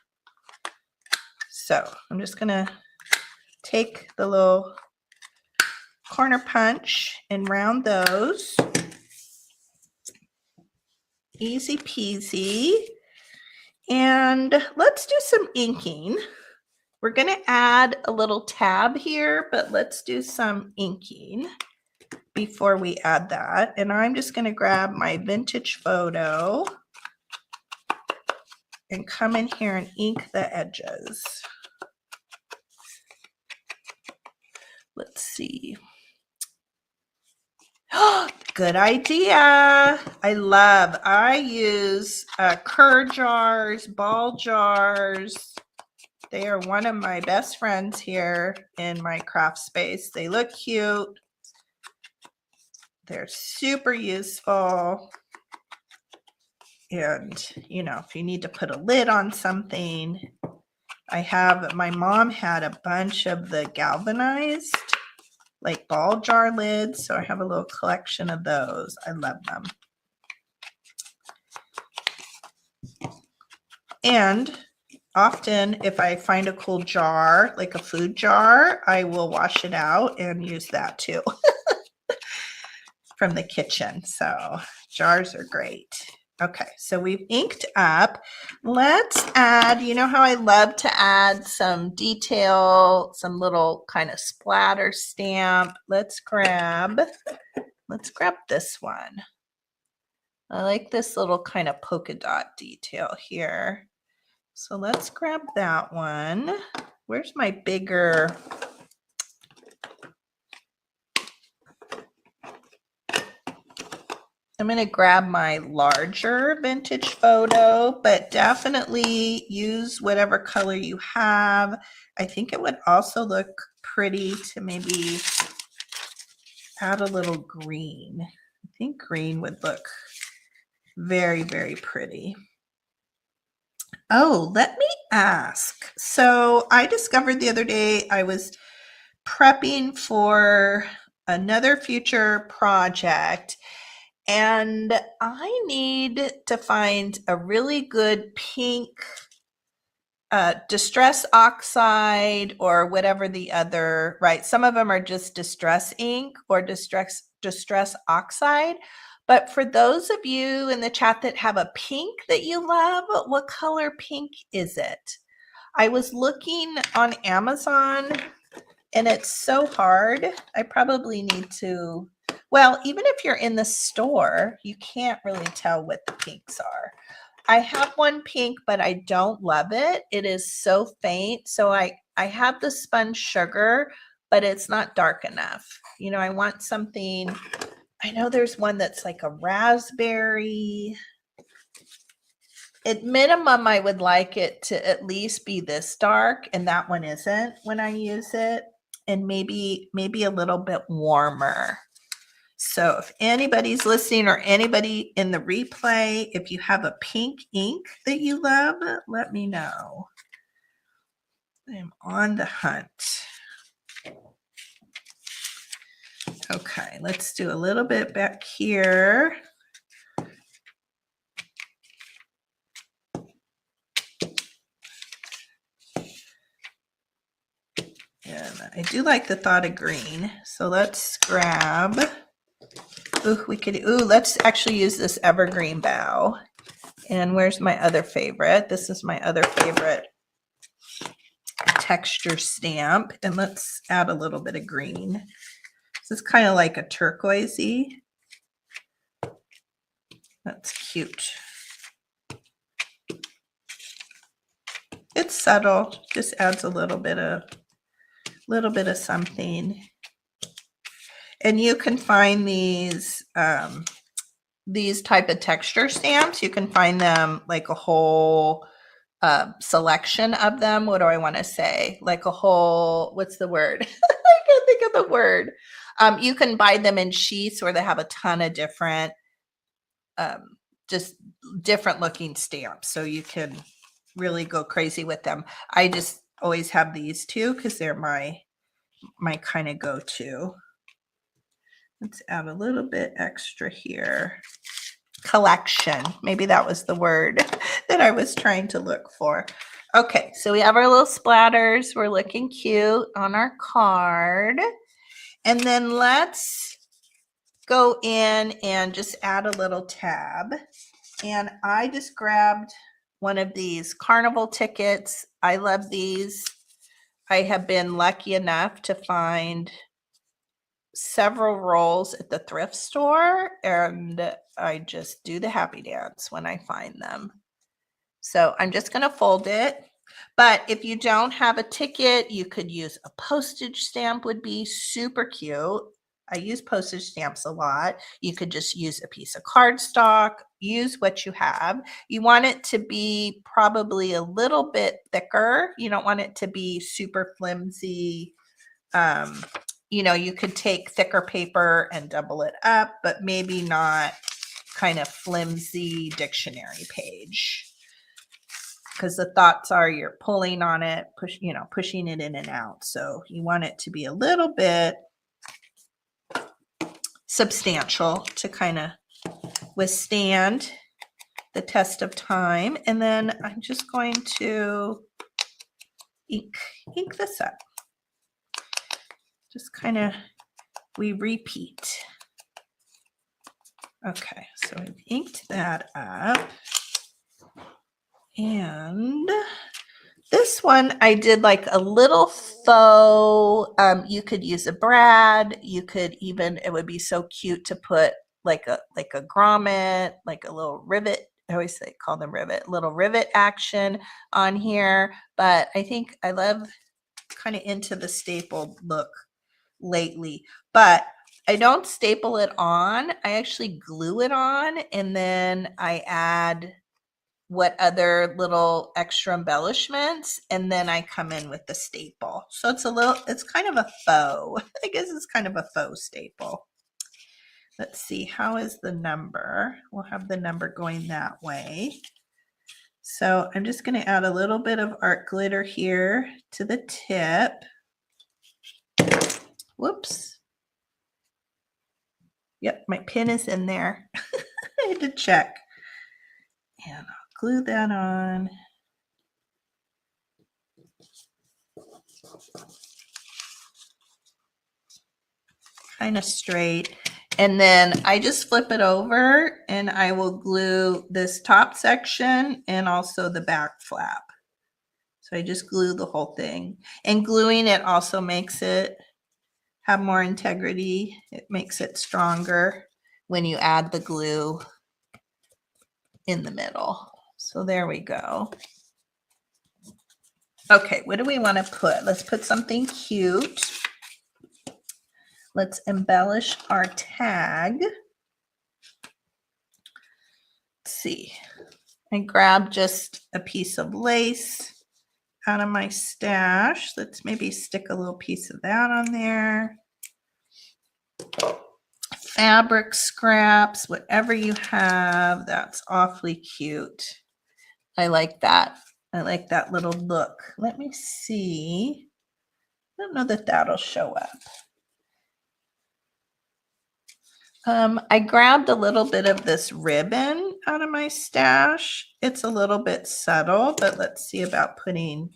So I'm just gonna take the little corner punch and round those. Easy peasy. And let's do some inking. We're going to add a little tab here, but let's do some inking before we add that. And I'm just going to grab my vintage photo and come in here and ink the edges. Let's see. Good idea. I use cur jars, ball jars. They are one of my best friends here in my craft space. They look cute. They're super useful. And, you know, if you need to put a lid on something, my mom had a bunch of the galvanized, like ball jar lids. So I have a little collection of those. I love them. And often if I find a cool jar, like a food jar, I will wash it out and use that too from the kitchen. So jars are great. Okay, so we've inked up. Let's add, you know how I love to add some detail, some little kind of splatter stamp. Let's grab this one. I like this little kind of polka dot detail here. So let's grab that one. Where's my bigger? I'm going to grab my larger vintage photo, but definitely use whatever color you have. I think it would also look pretty to maybe add a little green. I think green would look very, very pretty. Oh, let me ask. So I discovered the other day I was prepping for another future project, and I need to find a really good pink distress oxide or whatever the other, right? Some of them are just distress ink or distress oxide. But for those of you in the chat that have a pink that you love, what color pink is it? I was looking on Amazon and it's so hard. I probably need to, well, even if you're in the store, you can't really tell what the pinks are. I have one pink, but I don't love it. It is so faint. So I have the spun sugar, but it's not dark enough. You know, I want something, I know there's one that's like a raspberry. At minimum, I would like it to at least be this dark, and that one isn't when I use it, and maybe a little bit warmer. So if anybody's listening or anybody in the replay, if you have a pink ink that you love, let me know. I'm on the hunt. Okay, let's do a little bit back here. And I do like the thought of green. So let's grab, let's actually use this evergreen bough. And where's my other favorite? This is my other favorite texture stamp. And let's add a little bit of green. This is kind of like a turquoisey. That's cute. It's subtle, just adds a little bit of something. And you can find these type of texture stamps. You can find them like a whole selection of them. What do I want to say? Like a whole, what's the word? I can't think of the word. You can buy them in sheets where they have a ton of different just different looking stamps. So you can really go crazy with them. I just always have these two because they're my kind of go-to. Let's add a little bit extra here. Collection. Maybe that was the word that I was trying to look for. Okay, so we have our little splatters. We're looking cute on our card. And then let's go in and just add a little tab. And I just grabbed one of these carnival tickets. I love these. I have been lucky enough to find several rolls at the thrift store, and I just do the happy dance when I find them. So I'm just going to fold it. But if you don't have a ticket, you could use a postage stamp, would be super cute. I use postage stamps a lot. You could just use a piece of cardstock, use what you have. You want it to be probably a little bit thicker. You don't want it to be super flimsy. You know, you could take thicker paper and double it up, but maybe not kind of flimsy dictionary page. Because the thoughts are you're pulling on it, pushing it in and out. So you want it to be a little bit substantial to kind of withstand the test of time. And then I'm just going to ink this up. Just kind of, we repeat. Okay, so we've inked that up. And this one I did like a little faux, you could use a brad, you could even, it would be so cute to put like a grommet, like a little rivet. I always call them rivet, little rivet action on here. But I think I love kind of into the stapled look lately, but I don't staple it on. I actually glue it on, and then I add what other little extra embellishments, and then I come in with the staple. So it's kind of a faux. I guess it's kind of a faux staple. Let's see, how is the number? We'll have the number going that way. So I'm just going to add a little bit of art glitter here to the tip. Whoops. Yep, my pin is in there. I had to check. And I'll glue that on. Kind of straight. And then I just flip it over and I will glue this top section and also the back flap. So I just glue the whole thing. And gluing it also makes it have more integrity. It makes it stronger when you add the glue in the middle. So there we go. Okay, what do we want to put? Let's put something cute. Let's embellish our tag. Let's see. I grabbed just a piece of lace out of my stash. Let's maybe stick a little piece of that on there. Fabric scraps, whatever you have, that's awfully cute. I like that. I like that little look. Let me see. I don't know that that'll show up. I grabbed a little bit of this ribbon out of my stash. It's a little bit subtle, but let's see about putting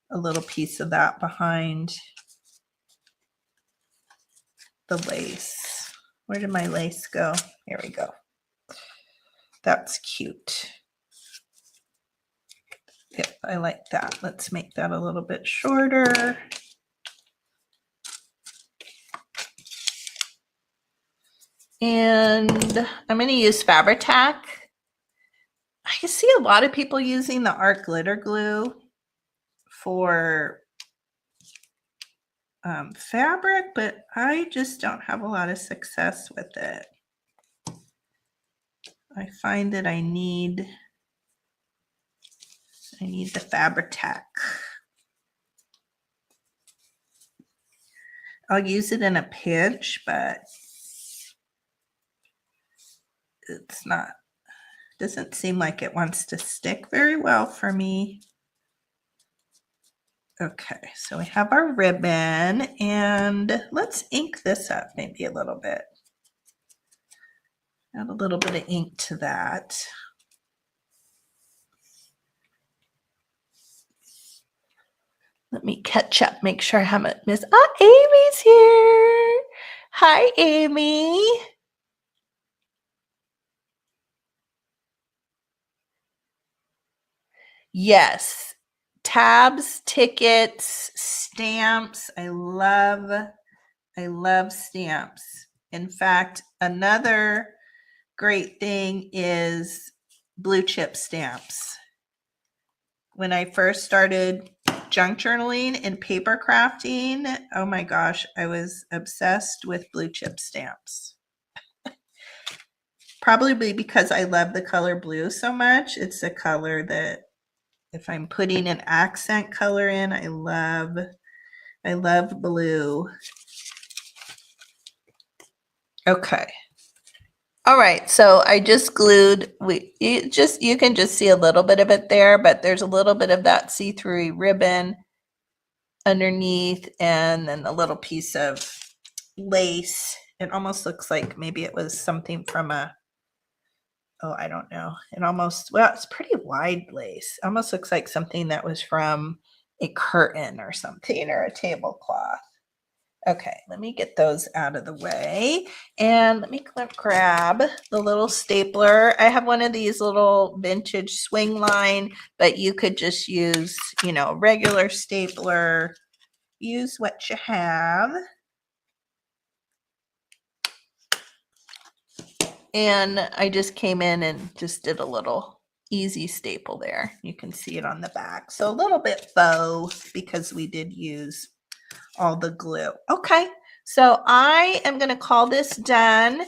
a little piece of that behind the lace. Where did my lace go? Here we go. That's cute. Yep, I like that. Let's make that a little bit shorter. And I'm going to use Fabri-Tac. I see a lot of people using the art glitter glue for fabric, but I just don't have a lot of success with it. I find that I need the Fabri-Tac. I'll use it in a pinch, but it's not, doesn't seem like it wants to stick very well for me. Okay, so we have our ribbon, and let's ink this up maybe a little bit. Add a little bit of ink to that. Let me catch up, make sure I haven't missed. Oh, Amy's here. Hi, Amy. Yes, tabs, tickets, stamps. I love stamps. In fact, another great thing is blue chip stamps. When I first started junk journaling and paper crafting, oh my gosh, I was obsessed with blue chip stamps. Probably because I love the color blue so much. It's a color that if I'm putting an accent color in, I love blue. Okay. All right, so I just glued, you can just see a little bit of it there, but there's a little bit of that see-through ribbon underneath, and then a little piece of lace. It almost looks like maybe it was something from a, oh, I don't know. It almost, well, it's pretty wide lace. Almost looks like something that was from a curtain or something, or a tablecloth. Okay, let me get those out of the way, and let me grab the little stapler. I have one of these little vintage swing line, but you could just use, you know, regular stapler. Use what you have. And I just came in and just did a little easy staple there. You can see it on the back. So a little bit faux because we did use all the glue. Okay, so I am going to call this done.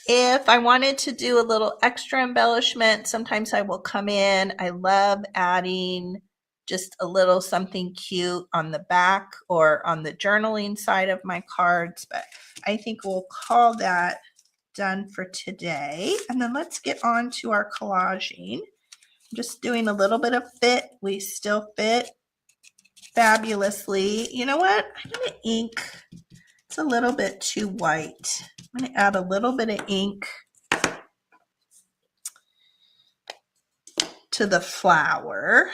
If I wanted to do a little extra embellishment, sometimes I will come in. I love adding just a little something cute on the back or on the journaling side of my cards, but I think we'll call that done for today. And then let's get on to our collaging. I'm just doing a little bit of fit. We still fit fabulously. You know what? I'm going to ink. It's a little bit too white. I'm going to add a little bit of ink to the flower.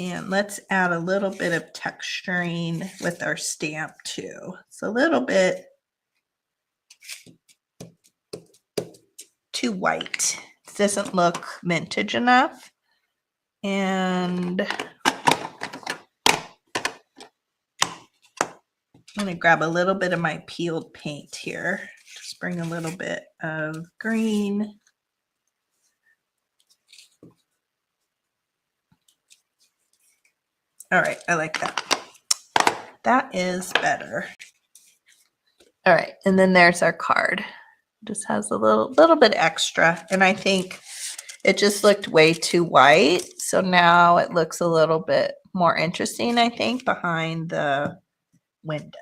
And let's add a little bit of texturing with our stamp too. It's a little bit too white. It doesn't look vintage enough. And I'm going to grab a little bit of my peeled paint here. Just bring a little bit of green. All right, I like that. That is better. All right, and then there's our card. Just has a little bit extra, and I think it just looked way too white. So now it looks a little bit more interesting, I think, behind the window.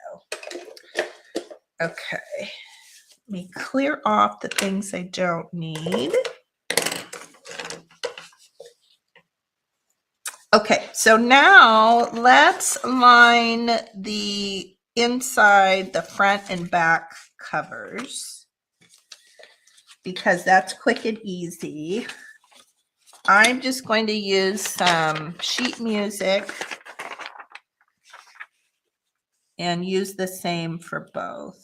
Okay, let me clear off the things I don't need. Okay, so now let's line the inside, the front and back covers, because that's quick and easy. I'm just going to use some sheet music and use the same for both.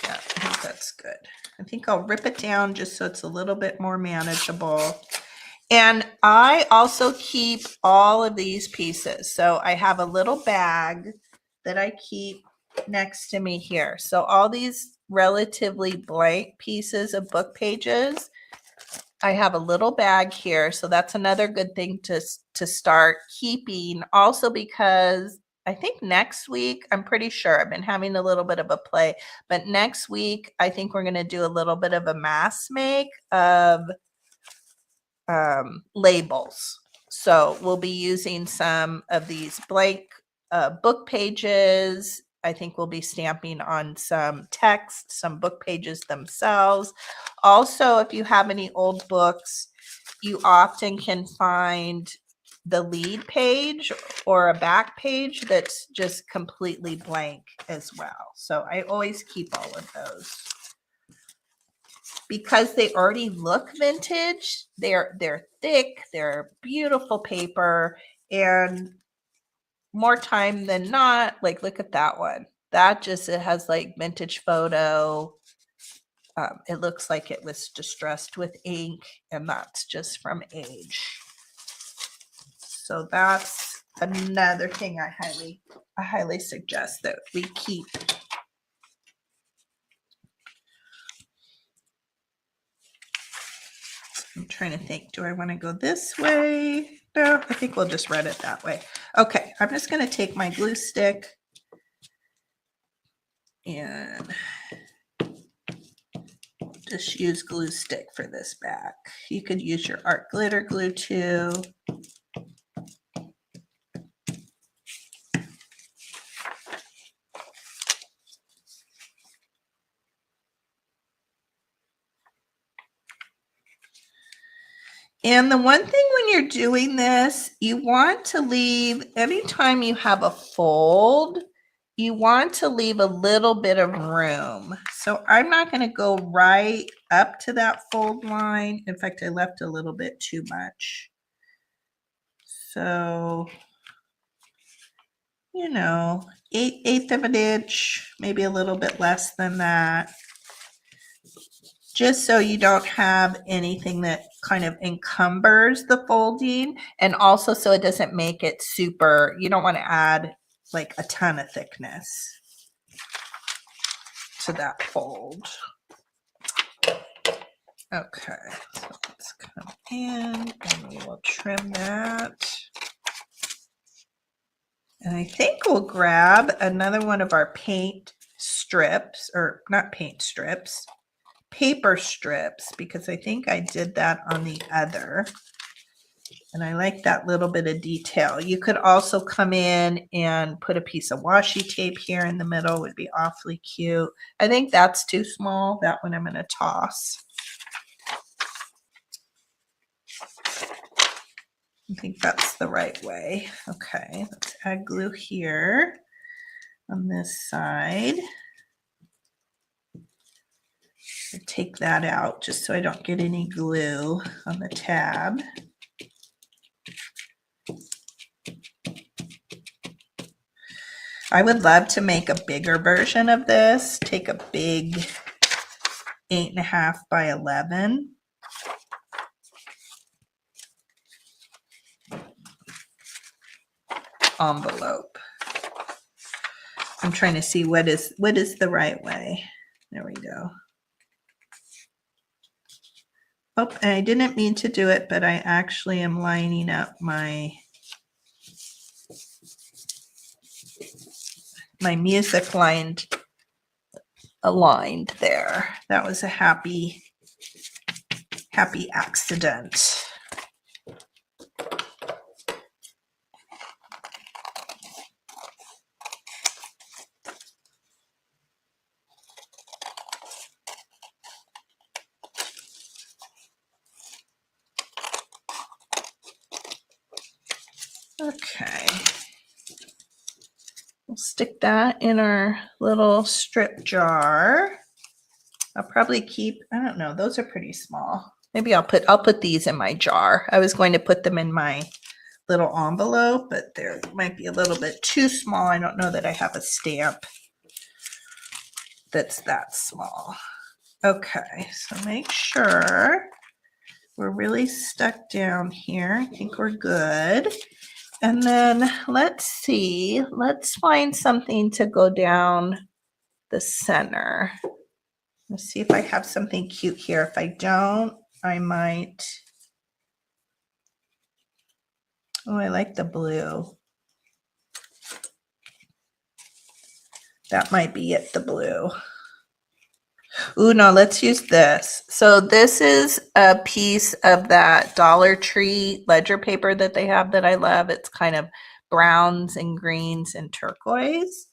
Yeah, I think that's good. I think I'll rip it down just so it's a little bit more manageable. And I also keep all of these pieces. So I have a little bag that I keep next to me here. So all these relatively blank pieces of book pages, I have a little bag here. So that's another good thing to start keeping. Also because I think next week, I'm pretty sure I've been having a little bit of a play, but next week, I think we're going to do a little bit of a mass make of labels. So we'll be using some of these blank book pages I think we'll be stamping on some text, some book pages themselves. Also, if you have any old books, you often can find the lead page or a back page that's just completely blank as well. So I always keep all of those. Because they already look vintage, they're thick, they're beautiful paper, and more time than not, like look at that one. That just, it has like vintage photo. It looks like it was distressed with ink, and that's just from age. So that's another thing I highly suggest that we keep. I'm trying to think, do I want to go this way? No, I think we'll just read it that way. Okay, I'm just going to take my glue stick and just use glue stick for this back. You could use your art glitter glue too. And the one thing when you're doing this, you want to leave, anytime you have a fold, you want to leave a little bit of room. So I'm not going to go right up to that fold line. In fact, I left a little bit too much. So, you know, eighth of an inch, maybe a little bit less than that. Just so you don't have anything that kind of encumbers the folding, and also so it doesn't make it super, you don't want to add like a ton of thickness to that fold. Okay, so let's come in and we will trim that. And I think we'll grab another one of our paint strips, or not paint strips, paper strips, because I think I did that on the other. And I like that little bit of detail. You could also come in and put a piece of washi tape here in the middle, would be awfully cute. I think that's too small. That one I'm going to toss. I think that's the right way. Okay, let's add glue here on this side. Take that out just so I don't get any glue on the tab. I would love to make a bigger version of this. Take a big 8.5 by 11. Envelope. I'm trying to see what is the right way. There we go. Oh, and I didn't mean to do it, but I actually am lining up my music aligned there. That was a happy accident. Okay. We'll stick that in our little strip jar. I'll probably keep, I don't know, those are pretty small. Maybe I'll put these in my jar. I was going to put them in my little envelope, but they might be a little bit too small. I don't know that I have a stamp that's that small. Okay, so make sure we're really stuck down here. I think we're good. And then let's see, let's find something to go down the center. Let's see if I have something cute here. If I don't, I might. Oh, I like the blue. That might be it, the blue. Ooh, no, let's use this. So this is a piece of that Dollar Tree ledger paper that they have that I love. It's kind of browns and greens and turquoise.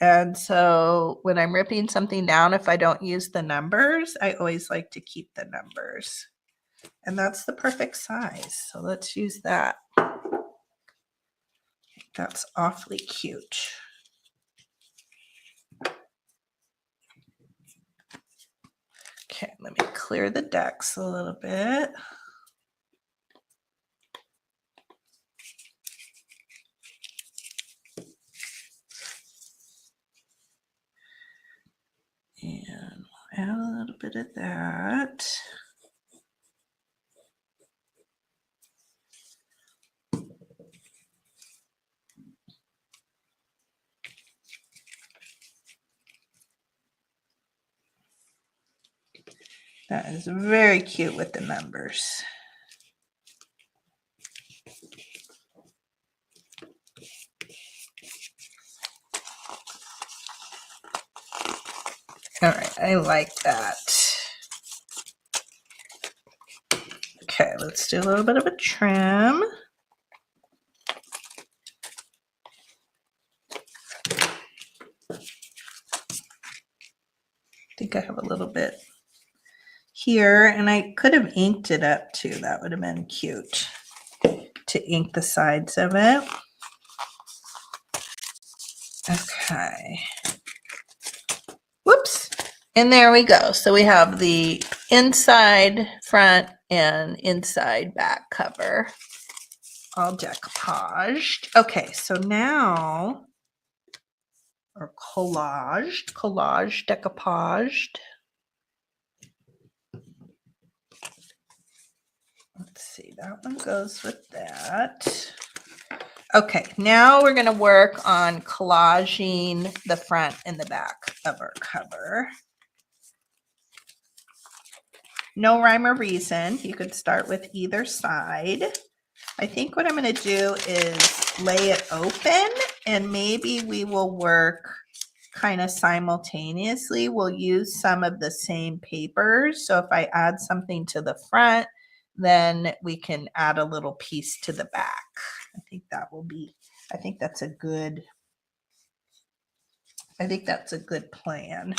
And so when I'm ripping something down, if I don't use the numbers, I always like to keep the numbers. And that's the perfect size. So let's use that. That's awfully cute. Okay, let me clear the decks a little bit. And we'll add a little bit of that. That is very cute with the numbers. All right, I like that. Okay, let's do a little bit of a trim. I think I have a little bit here, and I could have inked it up too. That would have been cute to ink the sides of it. Okay. Whoops. And there we go. So we have the inside front and inside back cover all decoupaged. Okay, so now, or collage decoupaged. Let's see, that one goes with that. Okay, now we're going to work on collaging the front and the back of our cover. No rhyme or reason. You could start with either side. I think what I'm going to do is lay it open, and maybe we will work kind of simultaneously. We'll use some of the same papers. So if I add something to the front, then we can add a little piece to the back. I think that will be, I think that's a good plan.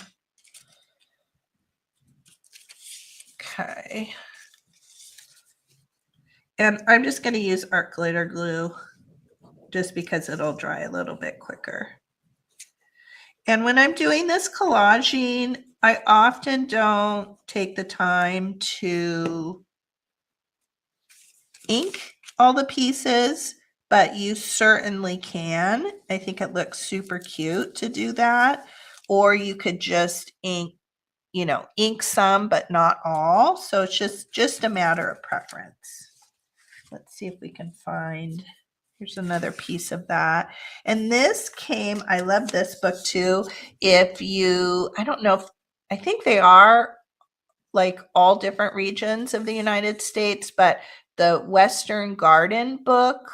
Okay. And I'm just going to use art glitter glue just because it'll dry a little bit quicker. And when I'm doing this collaging, I often don't take the time to ink all the pieces, but you certainly can. I think it looks super cute to do that. Or you could just ink, ink some, but not all. So it's just a matter of preference. Let's see if we can find, here's another piece of that. And this came, I love this book too. If you, I don't know if, I think they are like all different regions of the United States, but the Western Garden book,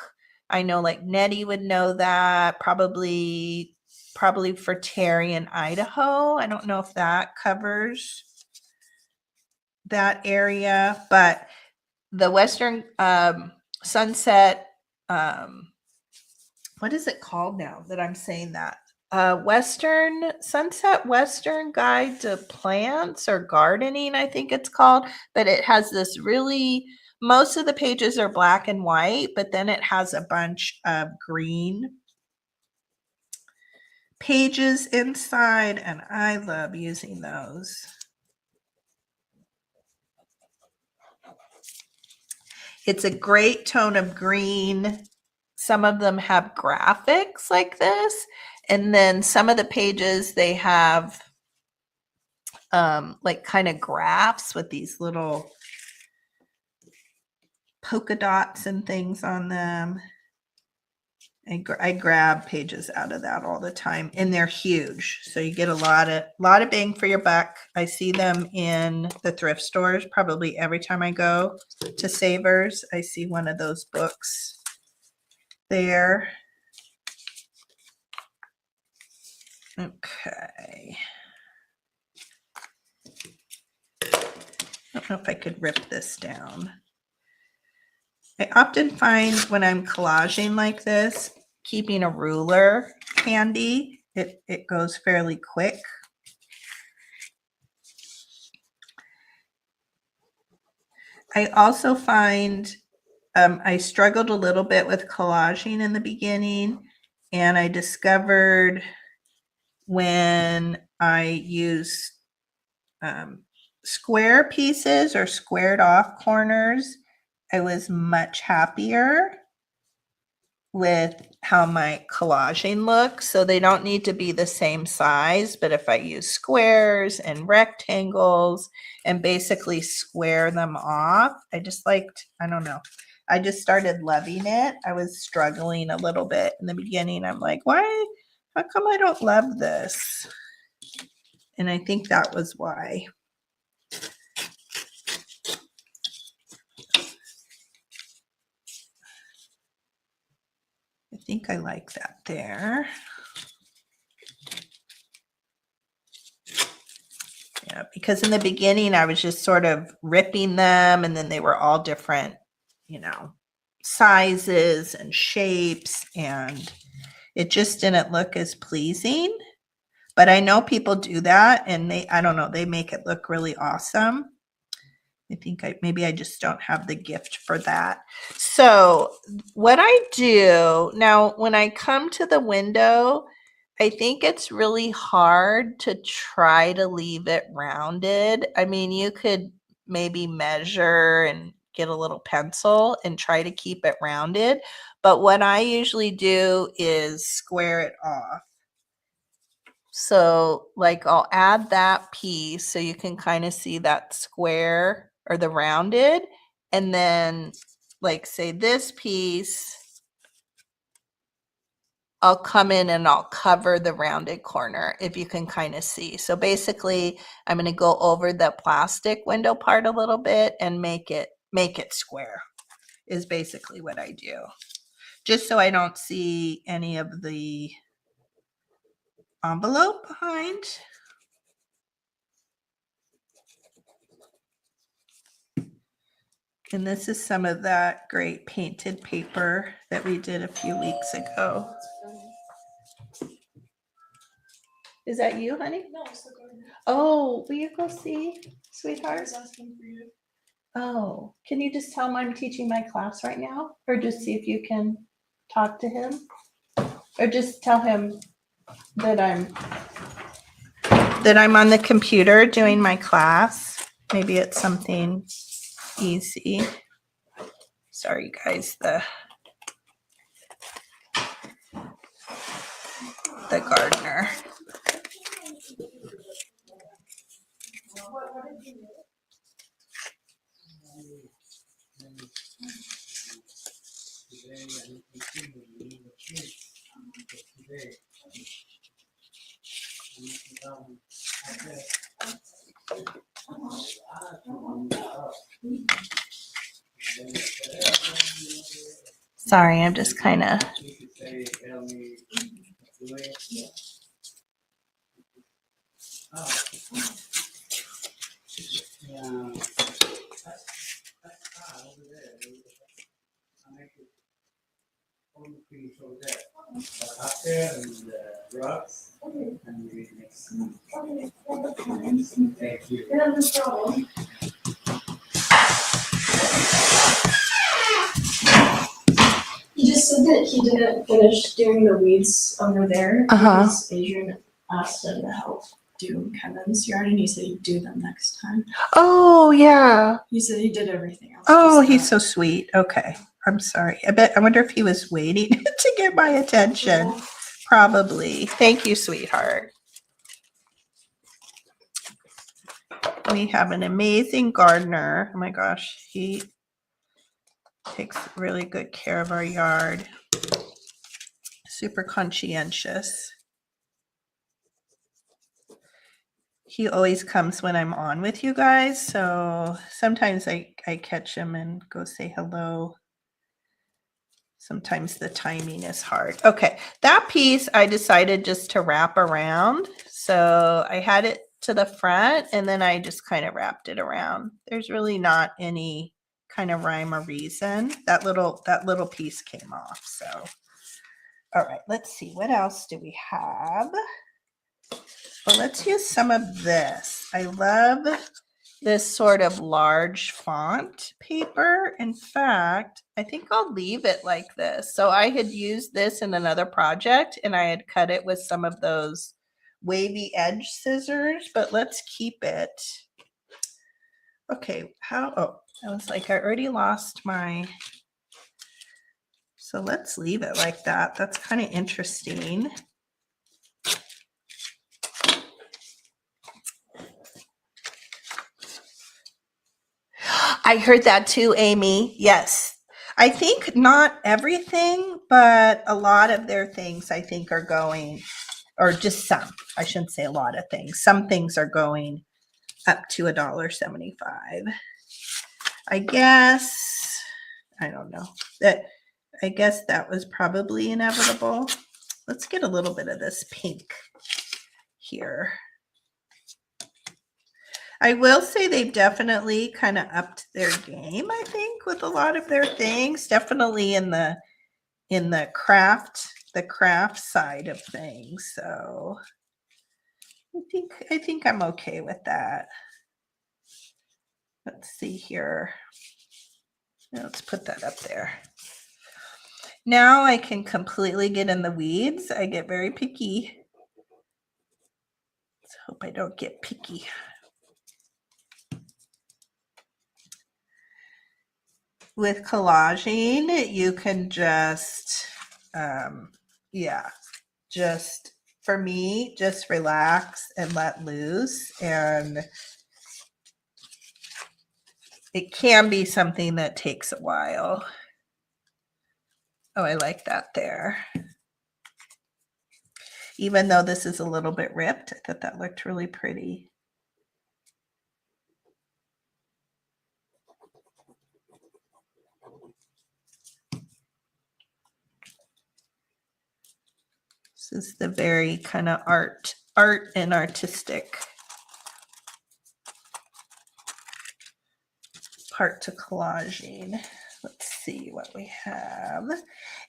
I know like Nettie would know that, probably for Terry in Idaho. I don't know if that covers that area, but the Western Sunset, what is it called now that I'm saying that? Western Guide to Plants or Gardening, I think it's called. But it has this really, most of the pages are black and white, but then it has a bunch of green pages inside, and I love using those. It's a great tone of green. Some of them have graphics like this, and then some of the pages they have like kind of graphs with these little polka dots and things on them. I grab pages out of that all the time, and they're huge, so you get a lot of bang for your buck. I see them in the thrift stores probably every time I go to Savers. I see one of those books there. Okay. I don't know if I could rip this down. I often find when I'm collaging like this, keeping a ruler handy it goes fairly quick. I also find I struggled a little bit with collaging in the beginning, and I discovered when I use square pieces or squared off corners, I was much happier with how my collaging looks. So they don't need to be the same size, but if I use squares and rectangles and basically square them off, I just liked, I don't know, I just started loving it. I was struggling a little bit in the beginning. I'm like, why, how come I don't love this? And I think that was why. I think I like that there. Yeah, because in the beginning I was just sort of ripping them, and then they were all different, you know, sizes and shapes, and it just didn't look as pleasing. But I know people do that, and I don't know, they make it look really awesome. I think maybe I just don't have the gift for that. So what I do now, when I come to the window, I think it's really hard to try to leave it rounded. I mean, you could maybe measure and get a little pencil and try to keep it rounded. But what I usually do is square it off. So like I'll add that piece so you can kind of see that square or the rounded, and then like say this piece, I'll come in and I'll cover the rounded corner, if you can kind of see. So basically I'm going to go over the plastic window part a little bit and make it square is basically what I do, just so I don't see any of the envelope behind. And this is some of that great painted paper that we did a few weeks ago. Is that you, honey? No, it's the garden. Oh, will you go see, sweetheart? I was asking for you. Oh, can you just tell him I'm teaching my class right now? Or just see if you can talk to him? Or just tell him that I'm on the computer doing my class. Maybe it's something easy. Sorry, guys, the gardener. Sorry, I'm just kind of. Thank you. Yeah, no problem. He just said that he didn't finish doing the weeds over there because Adrian asked him to help do Kevin's yard, and he said he'd do them next time. Oh, yeah. He said he did everything else. Oh, he's so sweet. Okay. I'm sorry. I wonder if he was waiting to get my attention. Yeah. Probably. Thank you, sweetheart. We have an amazing gardener. Oh my gosh, he takes really good care of our yard. Super conscientious. He always comes when I'm on with you guys, so sometimes I catch him and go say hello. Sometimes the timing is hard. Okay, that piece I decided just to wrap around. So I had it to the front, and then I just kind of wrapped it around. There's really not any kind of rhyme or reason. That little piece came off, so All right, let's see. What else do we have? Well, let's use some of this. I love this sort of large font paper. In fact, I think I'll leave it like this. So I had used this in another project and I had cut it with some of those wavy edge scissors, but let's keep it. Okay, oh, I was like, I already lost my, so let's leave it like that. That's kind of interesting. I heard that too, Amy. Yes. I think not everything, but a lot of their things I think are going, or just some. I shouldn't say a lot of things. Some things are going up to $1.75. I guess, I don't know. I guess that was probably inevitable. Let's get a little bit of this pink here. I will say they've definitely kind of upped their game, I think, with a lot of their things. Definitely in the craft side of things. So I think I'm okay with that. Let's see here. Let's put that up there. Now I can completely get in the weeds. I get very picky. Let's hope I don't get picky. With collaging, you can just, just for me, just relax and let loose. And it can be something that takes a while. Oh, I like that there. Even though this is a little bit ripped, I thought that looked really pretty. This is the very kind of art and artistic part to collaging. Let's see what we have.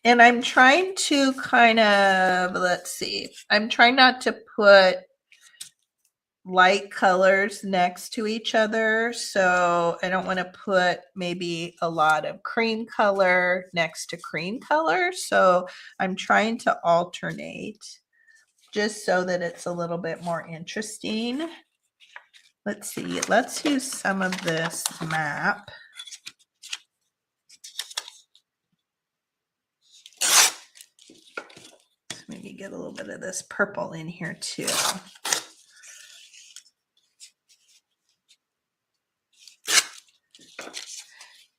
And I'm trying to kind of, let's see, I'm trying not to put light colors next to each other. So I don't want to put maybe a lot of cream color next to cream color. So I'm trying to alternate just so that it's a little bit more interesting. Let's see, let's use some of this map. Let's maybe get a little bit of this purple in here too.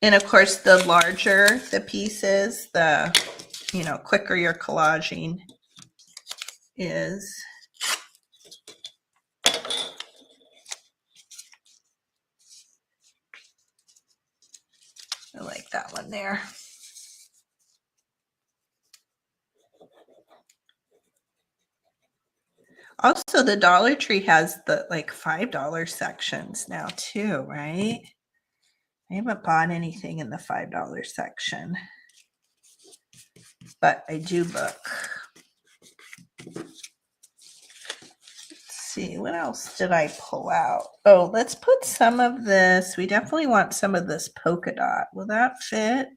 And of course, the larger the pieces, the, quicker your collaging is. I like that one there. Also, the Dollar Tree has the like $5 sections now too, right? I haven't bought anything in the $5 section, but I do look. Let's see, what else did I pull out? Oh, let's put some of this. We definitely want some of this polka dot. Will that fit?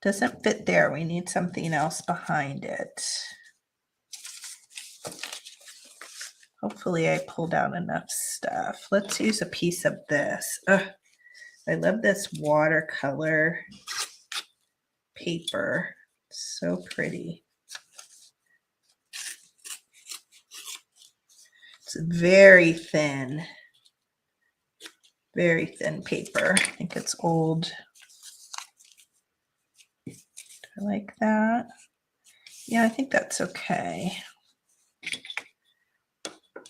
Doesn't fit there. We need something else behind it. Hopefully I pulled out enough stuff. Let's use a piece of this. I love this watercolor paper. So pretty. It's very thin paper. I think it's old. Do I like that? Yeah, I think that's okay.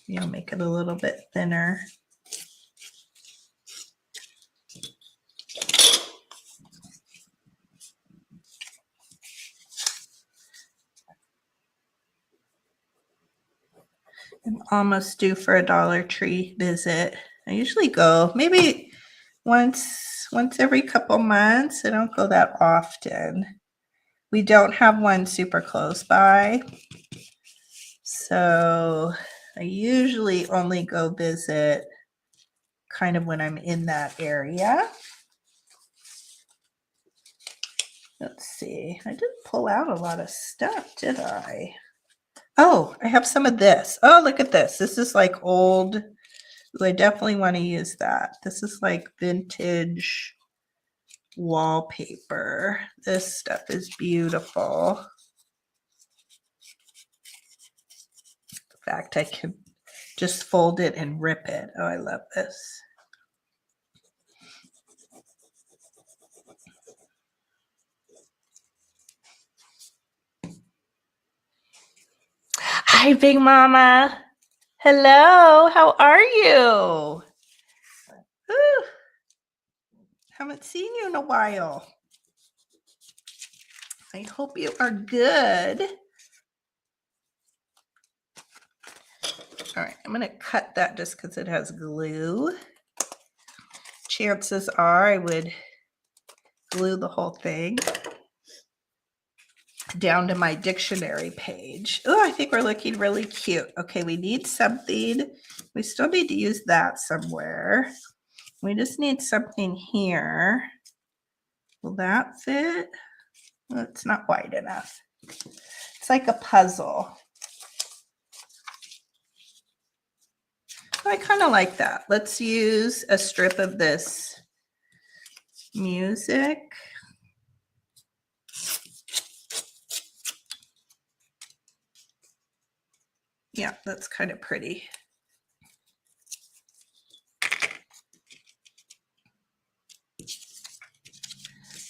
Make it a little bit thinner. I'm almost due for a Dollar Tree visit. I usually go maybe once every couple months. I don't go that often. We don't have one super close by. So I usually only go visit kind of when I'm in that area. Let's see. I didn't pull out a lot of stuff, did I? Oh, I have some of this. Oh, look at this. This is like old. I definitely want to use that. This is like vintage wallpaper. This stuff is beautiful. In fact, I can just fold it and rip it. Oh, I love this. Hi, Big Mama. Hello, how are you? Ooh, haven't seen you in a while. I hope you are good. All right, I'm going to cut that just because it has glue. Chances are I would glue the whole thing down to my dictionary page. Oh, I think we're looking really cute. Okay, we need something. We still need to use that somewhere. We just need something here. Will that fit? Well, it's not wide enough. It's like a puzzle. I kind of like that. Let's use a strip of this music. Yeah, that's kind of pretty.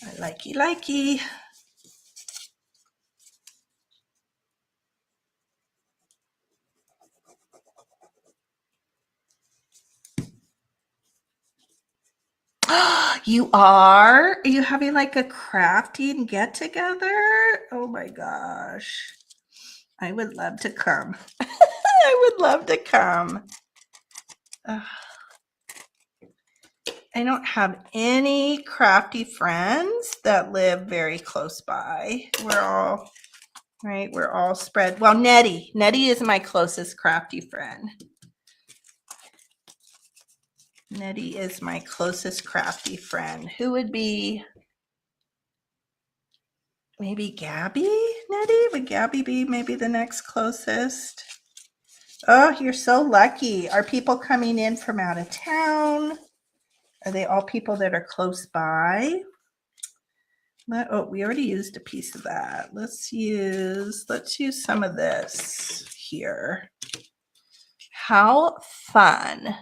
I likey. You are? Are you having like a crafting get together? Oh my gosh. I would love to come. I would love to come. I don't have any crafty friends that live very close by. We're all, right? We're all spread. Well, Nettie is my closest crafty friend. Nettie is my closest crafty friend. Who would be maybe Gabby? Nettie? Would Gabby be maybe the next closest? Oh, you're so lucky. Are people coming in from out of town? Are they all people that are close by? Oh, we already used a piece of that. Let's use some of this here. How fun.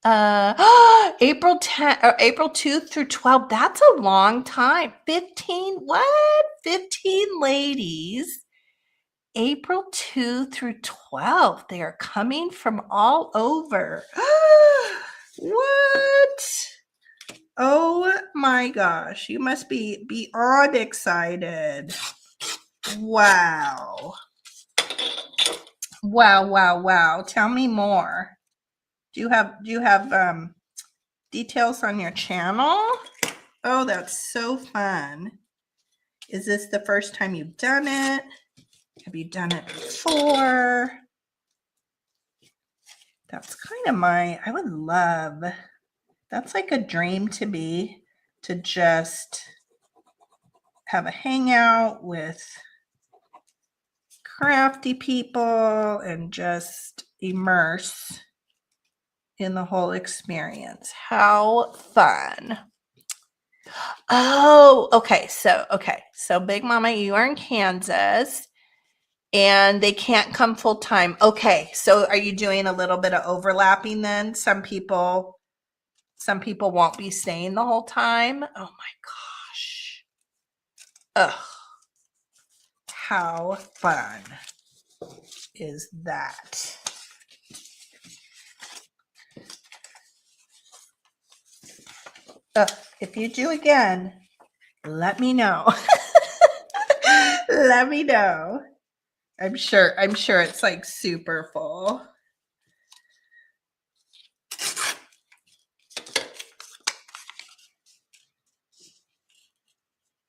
April 10th or April 2 through 12. That's a long time. 15, what? 15 ladies. April 2 through 12. They are coming from all over. What? Oh my gosh, you must be beyond excited. Wow. Wow. Tell me more. Do you have details on your channel? Oh, that's so fun. Is this the first time you've done it? Have you done it before? That's kind of I would love, that's like a dream to me, to just have a hangout with crafty people and just immerse in the whole experience. How fun. Oh, okay. So Big Mama, you are in Kansas and they can't come full time. Okay. So are you doing a little bit of overlapping then? Some people won't be staying the whole time. Oh my gosh. Ugh. How fun is that? If you do again, let me know. Let me know. I'm sure it's like super full.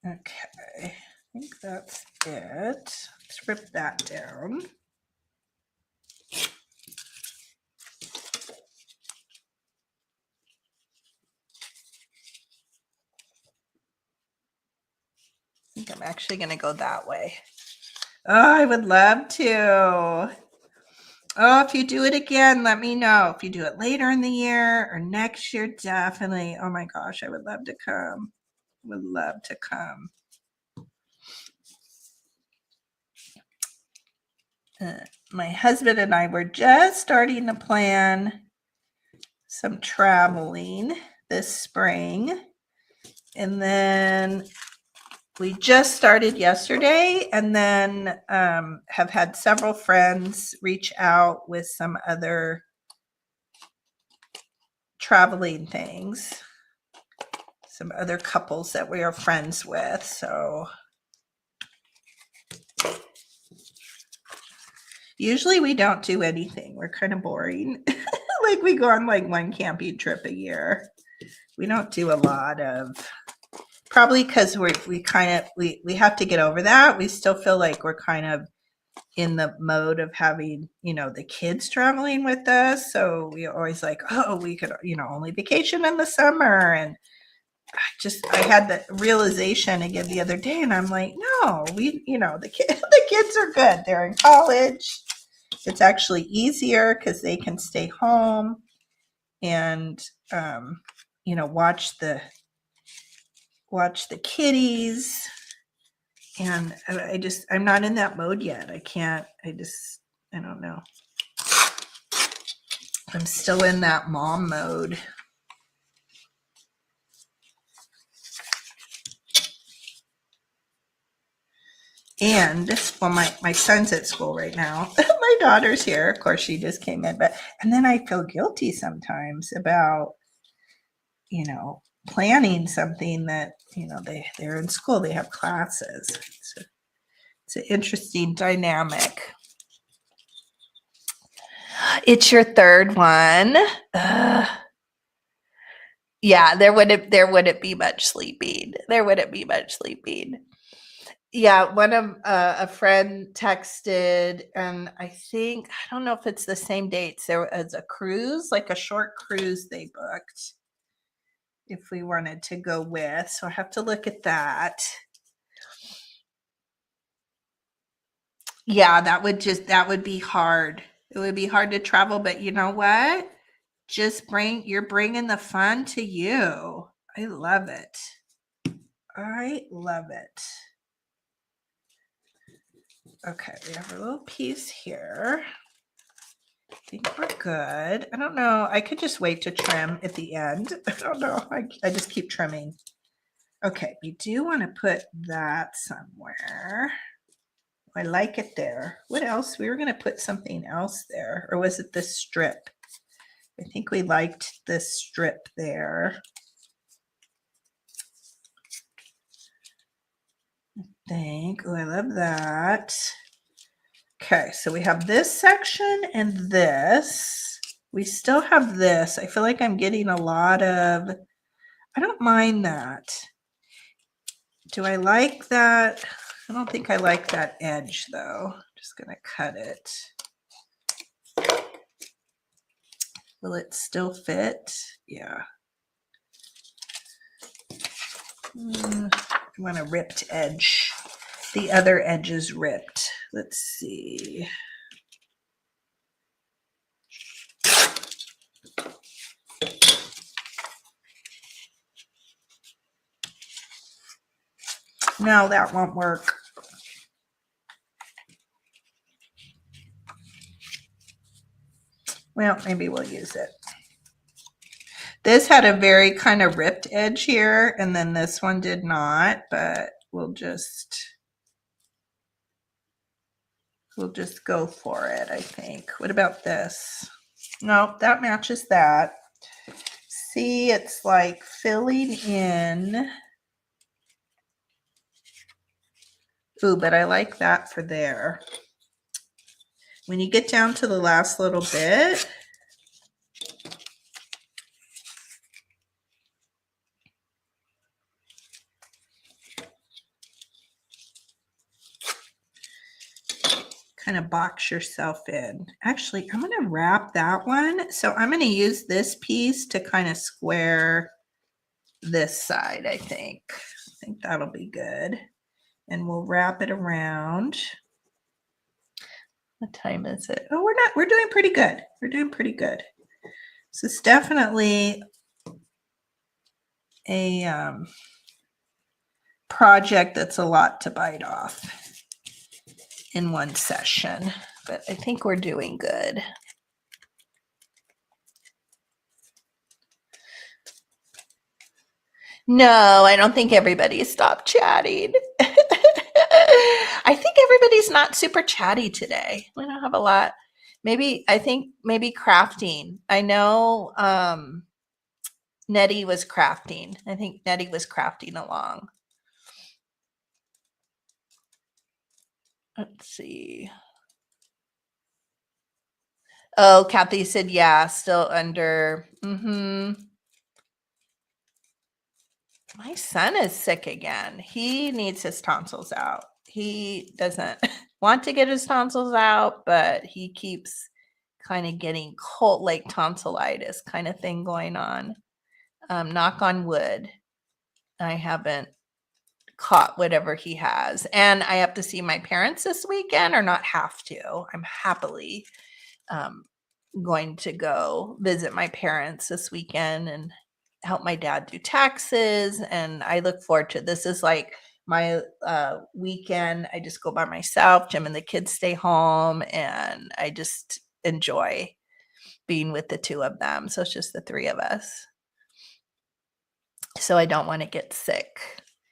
Okay. think that's it. Let's rip that down. I think I'm actually going to go that way. Oh, I would love to. Oh, if you do it again, let me know. If you do it later in the year or next year, definitely. Oh my gosh, I would love to come. Would love to come. My husband and I were just starting to plan some traveling this spring. And then we just started yesterday, and then have had several friends reach out with some other traveling things, some other couples that we are friends with. So usually we don't do anything. We're kind of boring. Like we go on like one camping trip a year. We don't do a lot of, probably because we have to get over that. We still feel like we're kind of in the mode of having, the kids traveling with us. So we always like, oh, we could, only vacation in the summer. And I had the realization again the other day, and I'm like, no, the kids are good. They're in college. It's actually easier because they can stay home and, watch the kiddies. And I'm not in that mode yet. I don't know. I'm still in that mom mode. And well, my son's at school right now. My daughter's here. Of course, she just came in. And then I feel guilty sometimes about, planning something that, they're in school. They have classes. It's an interesting dynamic. It's your third one. Yeah, there wouldn't be much sleeping. Yeah, one of a friend texted, and I don't know if it's the same dates. There was a cruise, like a short cruise they booked if we wanted to go with. So I have to look at that. Yeah, that would be hard. It would be hard to travel, but you know what? You're bringing the fun to you. I love it. Okay, we have a little piece here. I think we're good. I don't know. I could just wait to trim at the end. I don't know. I just keep trimming. Okay, we do want to put that somewhere. I like it there. What else? We were going to put something else there. Or was it this strip? I think we liked this strip there. Oh, I love that. Okay, so we have this section and this. We still have this. I feel like I'm getting a lot of, I don't mind that. Do I like that? I don't think I like that edge though. I'm just gonna cut it. Will it still fit? Yeah. I want a ripped edge. The other edge is ripped. Let's see. No, that won't work. Well, maybe we'll use it. This had a very kind of ripped edge here, and then this one did not, but we'll just go for it, I think. What about this? Nope, that matches that. See, it's like filling in. Ooh, but I like that for there. When you get down to the last little bit, kind of box yourself in. Actually, I'm going to wrap that one. So I'm going to use this piece to kind of square this side, I think. I think that'll be good. And we'll wrap it around. What time is it? Oh, we're doing pretty good. We're doing pretty good. So it's definitely a project that's a lot to bite off in one session, but I think we're doing good. No, I don't think everybody stopped chatting. I think everybody's not super chatty today. We don't have a lot. I think maybe crafting. I know Nettie was crafting. I think Nettie was crafting along. Let's see. Oh, Kathy said, yeah, still under. My son is sick again. He needs his tonsils out. He doesn't want to get his tonsils out, but he keeps kind of getting cold, like tonsillitis kind of thing going on. Knock on wood, I haven't caught whatever he has. And I have to see my parents this weekend, or not have to. I'm happily going to go visit my parents this weekend and help my dad do taxes. And I look forward to this. Is like my weekend. I just go by myself. Jim and the kids stay home, and I just enjoy being with the two of them. So it's just the three of us. So I don't want to get sick.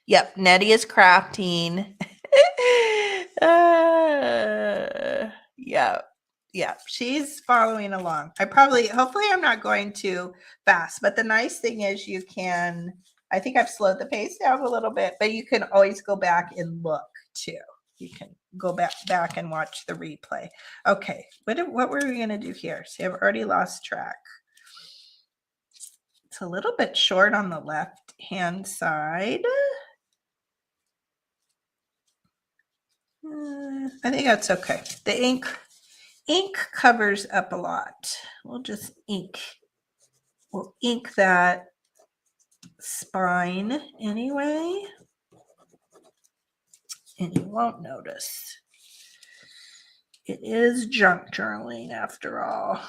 Yep, Nettie is crafting. Yeah, she's following along. Hopefully I'm not going too fast, but the nice thing is I think I've slowed the pace down a little bit, but you can always go back and look too. You can go back and watch the replay. Okay, what were we going to do here? See, I've already lost track. It's a little bit short on the left-hand side. I think that's okay. The ink covers up a lot. We'll ink that spine anyway, and you won't notice. It is junk journaling after all.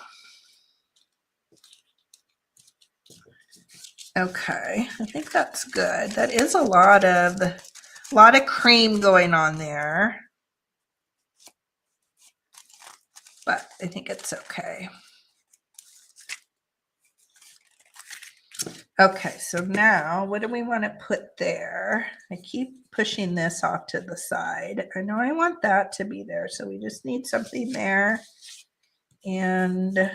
Okay, I think that's good. That is a lot of cream going on there, but I think it's okay. Okay, so now what do we want to put there? I keep pushing this off to the side. I know I want that to be there, so we just need something there. And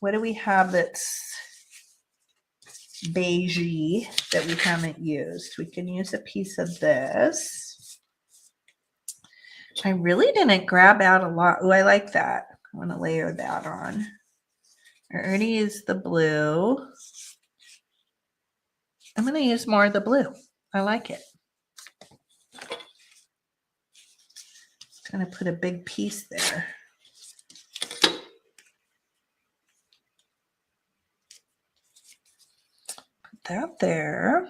what do we have that's beigey that we haven't used? We can use a piece of this. I really didn't grab out a lot. Oh, I like that. I want to layer that on. I already used the blue. I'm going to use more of the blue. I like it. I'm going to put a big piece there. Put that there.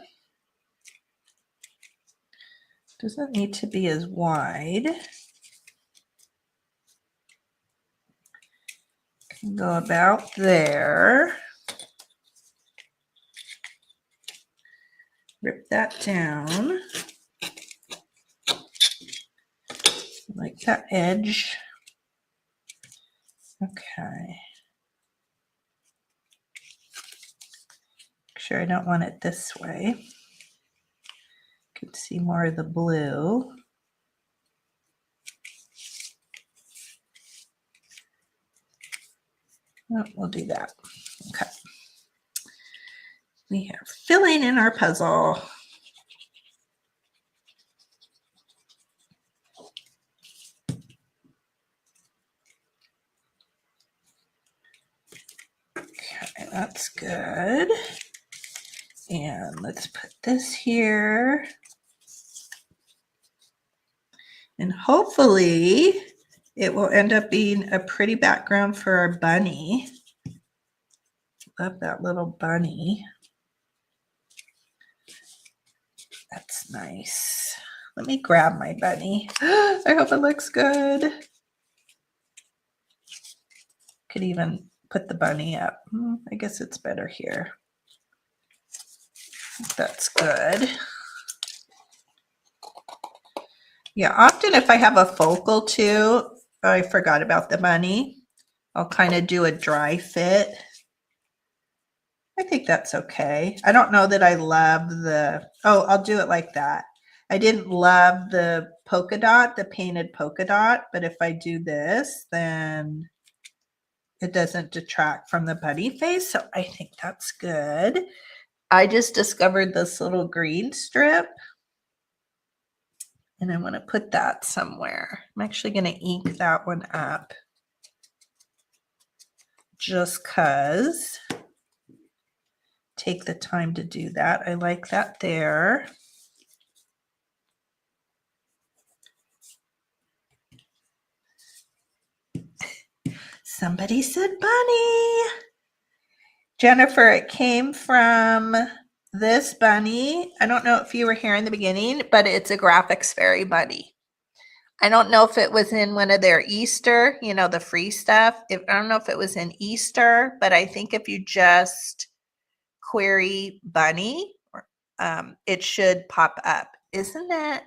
Doesn't need to be as wide. Can go about there. Rip that down. Like that edge. Okay. Make sure I don't want it this way. Could see more of the blue. Oh, we'll do that. Okay. We have filling in our puzzle. Okay, that's good. And let's put this here. And hopefully it will end up being a pretty background for our bunny. Love that little bunny. That's nice. Let me grab my bunny. I hope it looks good. Could even put the bunny up. I guess it's better here. That's good. Yeah, often if I have a focal too, I forgot about the bunny, I'll kind of do a dry fit. I think that's okay. I don't know that I love the, oh, I'll do it like that. I didn't love the polka dot, the painted polka dot, but if I do this, then it doesn't detract from the bunny face. So I think that's good. I just discovered this little green strip and I want to put that somewhere. I'm actually going to ink that one up just because. Take the time to do that. I like that there. Somebody said bunny. Jennifer, it came from this bunny. I don't know if you were here in the beginning, but it's a Graphics Fairy bunny. I don't know if it was in one of their Easter, you know, the free stuff. I don't know if it was in Easter, but I think if you just query bunny, it should pop up. Isn't it?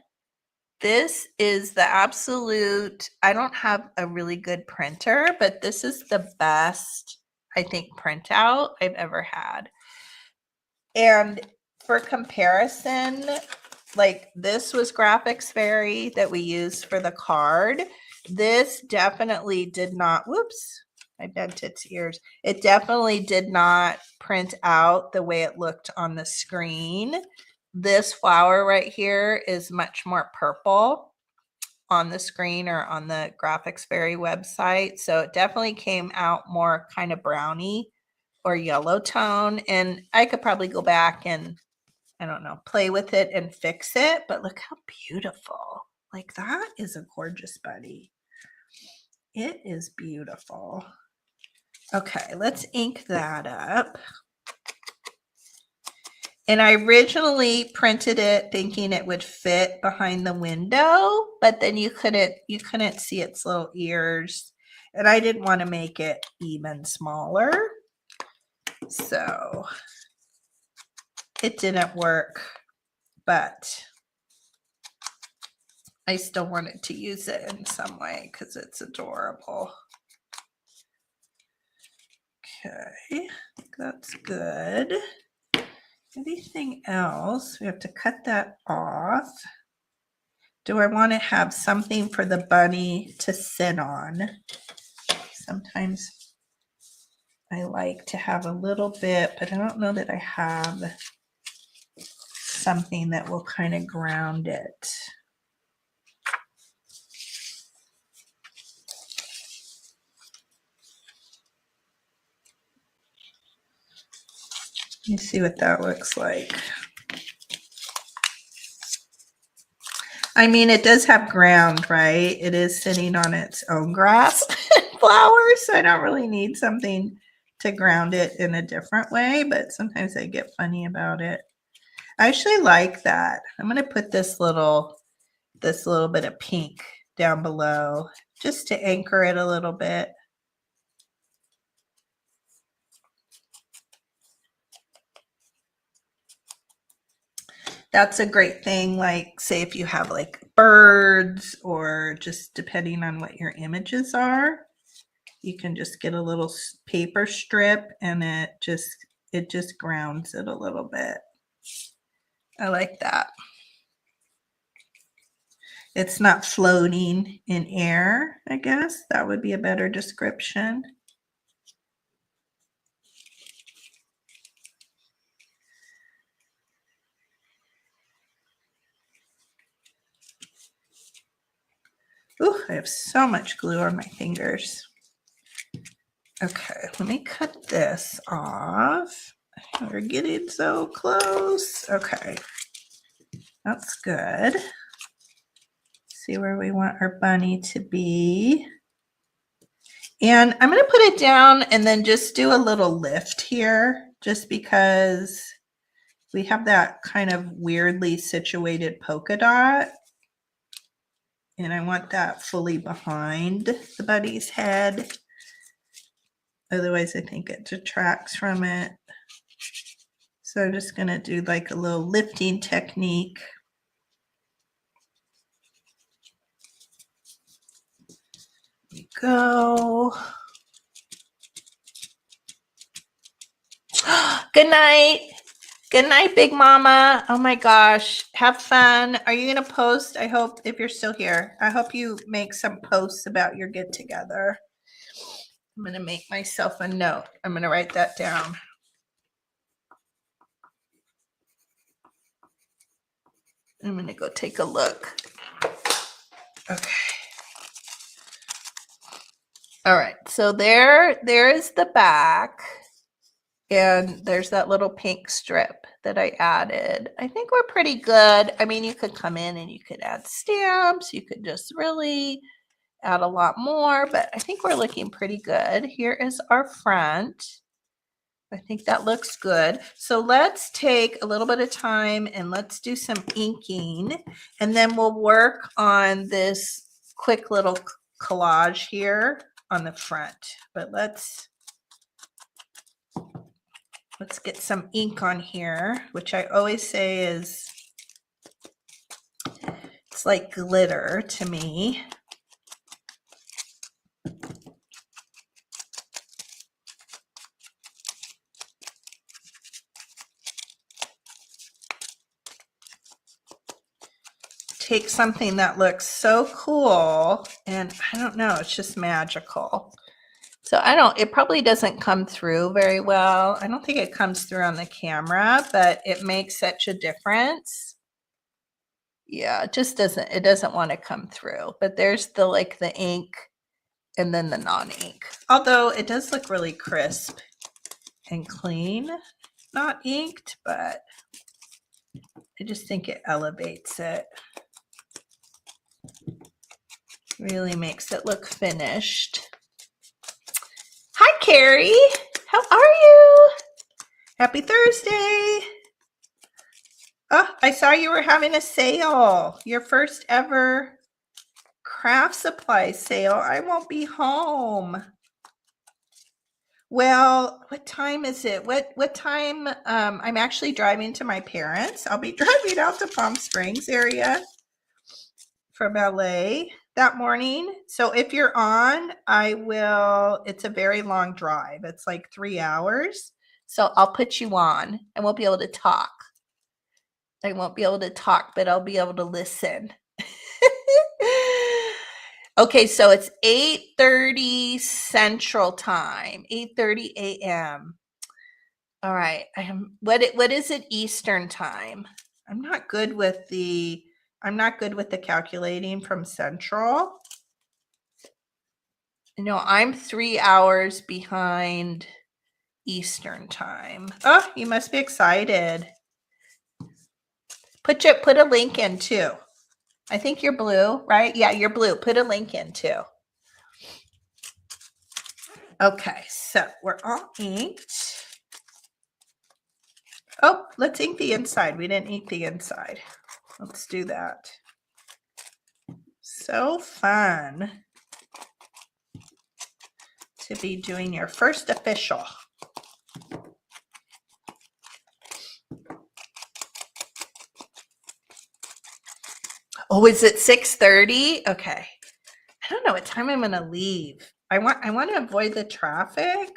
This is the absolute, I don't have a really good printer, but this is the best, I think, printout I've ever had. And for comparison, like this was Graphics Fairy that we used for the card. This definitely did not, whoops, I bent its ears. It definitely did not print out the way it looked on the screen. This flower right here is much more purple on the screen or on the Graphics Fairy website. So it definitely came out more kind of brownie or yellow tone. And I could probably go back and, I don't know, play with it and fix it. But look how beautiful. Like that is a gorgeous bunny. It is beautiful. Okay, let's ink that up. And I originally printed it thinking it would fit behind the window, but then you couldn't see its little ears. And I didn't want to make it even smaller. So it didn't work, but I still wanted to use it in some way because it's adorable. Okay, that's good. Anything else? We have to cut that off. Do I want to have something for the bunny to sit on? Sometimes I like to have a little bit, but I don't know that I have something that will kind of ground it. Let me see what that looks like. I mean, it does have ground, right? It is sitting on its own grass and flowers, so I don't really need something to ground it in a different way, but sometimes I get funny about it. I actually like that. I'm going to put this little bit of pink down below just to anchor it a little bit. That's a great thing, like say if you have like birds or just depending on what your images are, you can just get a little paper strip and it just grounds it a little bit. I like that. It's not floating in air, I guess. That would be a better description. Ooh, I have so much glue on my fingers. Okay, let me cut this off. We're getting so close. Okay, that's good. See where we want our bunny to be. And I'm going to put it down and then just do a little lift here, just because we have that kind of weirdly situated polka dot. And I want that fully behind the buddy's head. Otherwise, I think it detracts from it. So I'm just going to do like a little lifting technique. There we go. Good night. Good night, Big Mama. Oh my gosh. Have fun. Are you going to post? I hope, if you're still here, I hope you make some posts about your get together. I'm going to make myself a note. I'm going to write that down. I'm going to go take a look. Okay. All right. So there is the back. And there's that little pink strip that I added. I think we're pretty good. I mean, you could come in and you could add stamps. You could just really add a lot more, but I think we're looking pretty good. Here is our front. I think that looks good. So let's take a little bit of time and let's do some inking, and then we'll work on this quick little collage here on the front. But let's get some ink on here, which I always say is, it's like glitter to me. Take something that looks so cool, and I don't know, it's just magical. So it probably doesn't come through very well. I don't think it comes through on the camera, but it makes such a difference. Yeah, it just doesn't want to come through. But there's the ink and then the non-ink. Although it does look really crisp and clean, not inked, but I just think it elevates it. Really makes it look finished. Hi, Carrie. How are you? Happy Thursday. Oh, I saw you were having a sale. Your first ever craft supply sale. I won't be home. Well, what time is it? What time? I'm actually driving to my parents. I'll be driving out to Palm Springs area from LA that morning. So if you're on, it's a very long drive. It's like 3 hours. So I'll put you on and we'll be able to talk. I won't be able to talk, but I'll be able to listen. Okay, so it's 8:30 Central Time, 8:30 a.m. All right. What is it Eastern Time? I'm not good with the calculating from Central. I'm 3 hours behind Eastern Time. Oh, you must be excited. Put a link in too. I think you're blue, right? Yeah, you're blue. Put a link in too. Okay, so we're all inked. Oh, let's ink the inside. We didn't ink the inside. Let's do that. So fun to be doing your first official. Oh, is it 6:30? Okay. I don't know what time I'm going to leave. I want to avoid the traffic.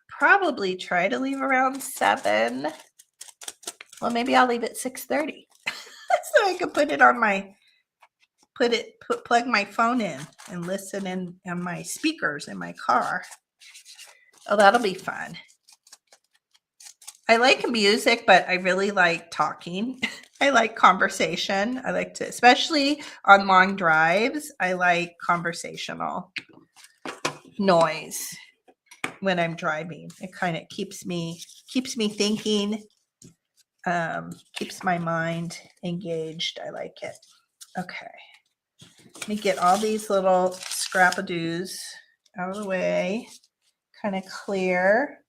Probably try to leave around 7. Well, maybe I'll leave at 6:30 so I can plug my phone in and listen in on my speakers in my car. Oh, that'll be fun. I like music, but I really like talking. I like conversation. I like to, especially on long drives, I like conversational noise when I'm driving. It kind of keeps me thinking, keeps my mind engaged. I like it. Okay. Let me get all these little scrap-a-doos out of the way, kind of clear.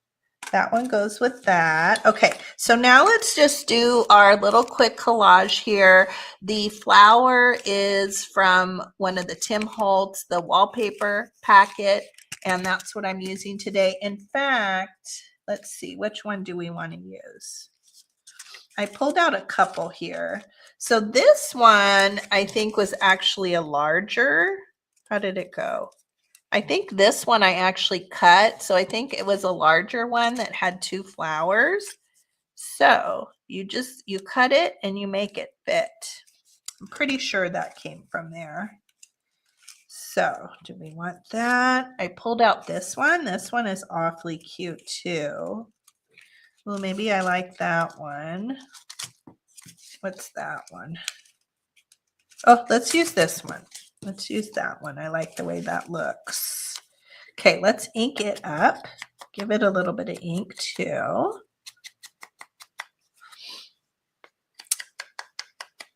That one goes with that. Okay, so now let's just do our little quick collage here. The flower is from one of the Tim Holtz, the wallpaper packet, and that's what I'm using today. In fact, let's see, which one do we want to use? I pulled out a couple here. So this one, I think, was actually a larger. How did it go? I think this one I actually cut. So I think it was a larger one that had 2 flowers. So you cut it and you make it fit. I'm pretty sure that came from there. So do we want that? I pulled out this one. This one is awfully cute too. Well, maybe I like that one. What's that one? Oh, let's use this one. Let's use that one. I like the way that looks. Okay, let's ink it up. Give it a little bit of ink too.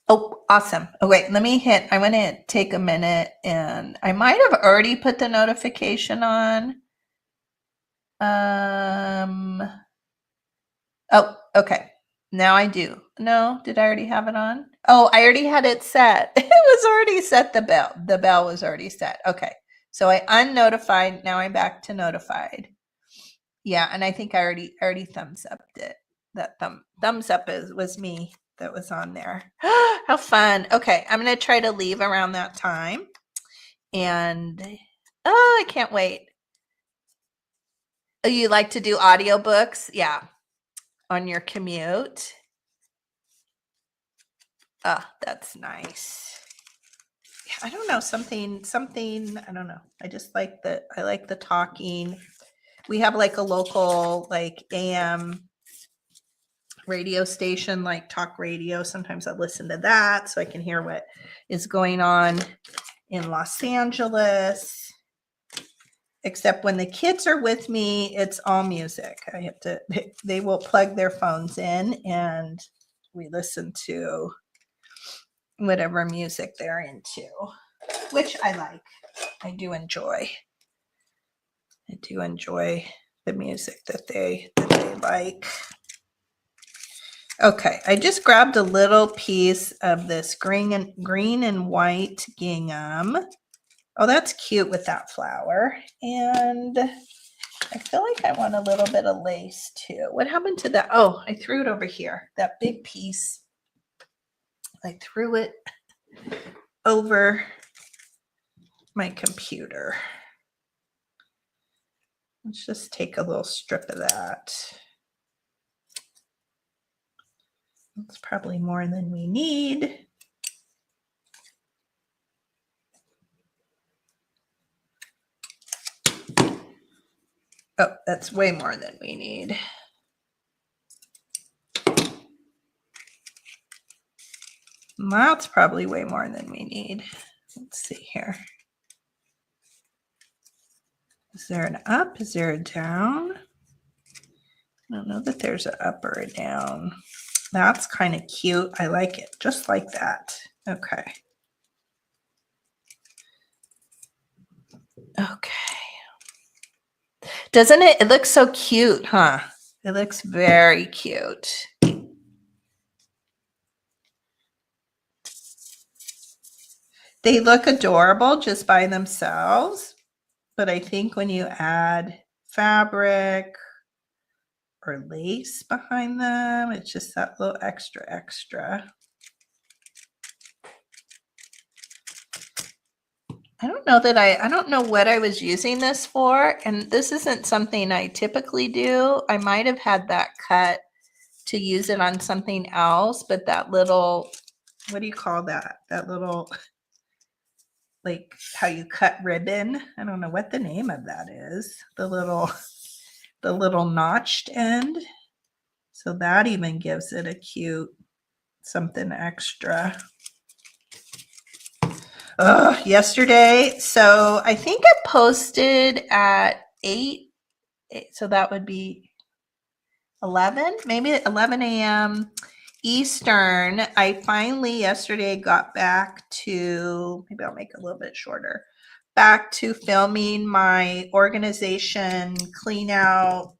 Oh, awesome. Oh, wait, I want to take a minute, and I might have already put the notification on. Oh, okay. Now I do. No, did I already have it on? Oh, I already had it set. It was already set, the bell. The bell was already set. Okay. So I unnotified. Now I'm back to notified. Yeah, and I think I already thumbs upped it. That thumbs up was me that was on there. How fun. Okay, I'm going to try to leave around that time. And oh, I can't wait. Oh, you like to do audiobooks? Yeah. On your commute. Oh, that's nice. Yeah, I don't know, something, I don't know. I just like I like the talking. We have like a local like AM radio station, like talk radio. Sometimes I listen to that so I can hear what is going on in Los Angeles. Except when the kids are with me, it's all music. I have to, they will plug their phones in and we listen to whatever music they're into, which I like. I do enjoy. I do enjoy the music that they like. Okay, I just grabbed a little piece of this green and white gingham. Oh, that's cute with that flower. And I feel like I want a little bit of lace too. What happened to that? Oh, I threw it over here. That big piece. I threw it over my computer. Let's just take a little strip of that. That's probably more than we need. Oh, that's way more than we need. That's probably way more than we need. Let's see here. Is there an up? Is there a down? I don't know that there's an up or a down. That's kind of cute. I like it. Just like that. Okay. Okay. Doesn't it? It looks so cute, huh? It looks very cute. They look adorable just by themselves, but I think when you add fabric or lace behind them, it's just that little extra. I don't know that I don't know what I was using this for, and this isn't something I typically do. I might have had that cut to use it on something else, but that little, what do you call that? That little, like how you cut ribbon. I don't know what the name of that is. The little notched end. So that even gives it a cute something extra. Yesterday, so I think I posted at 8, so that would be 11, maybe 11 a.m. Eastern. I finally yesterday got back to, maybe I'll make it a little bit shorter, back to filming my organization, clean out,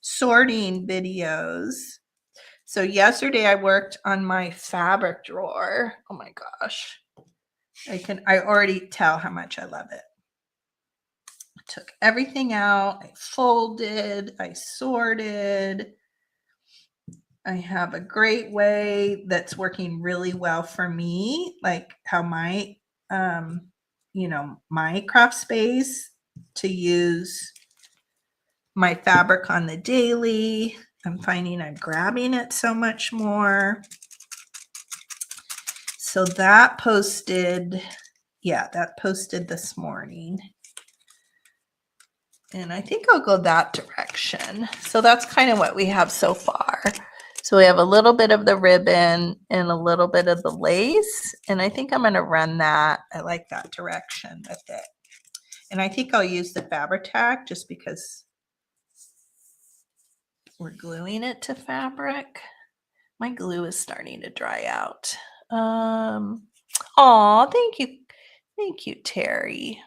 sorting videos. So yesterday I worked on my fabric drawer. Oh my gosh. I already tell how much I love it. I took everything out, I folded, I sorted. I have a great way that's working really well for me, like how my, my craft space to use my fabric on the daily. I'm finding I'm grabbing it so much more. So that posted this morning. And I think I'll go that direction. So that's kind of what we have so far. So we have a little bit of the ribbon and a little bit of the lace. And I think I'm going to run that. I like that direction with it. And I think I'll use the fabric tack just because we're gluing it to fabric. My glue is starting to dry out. Oh, thank you. Thank you, Terry.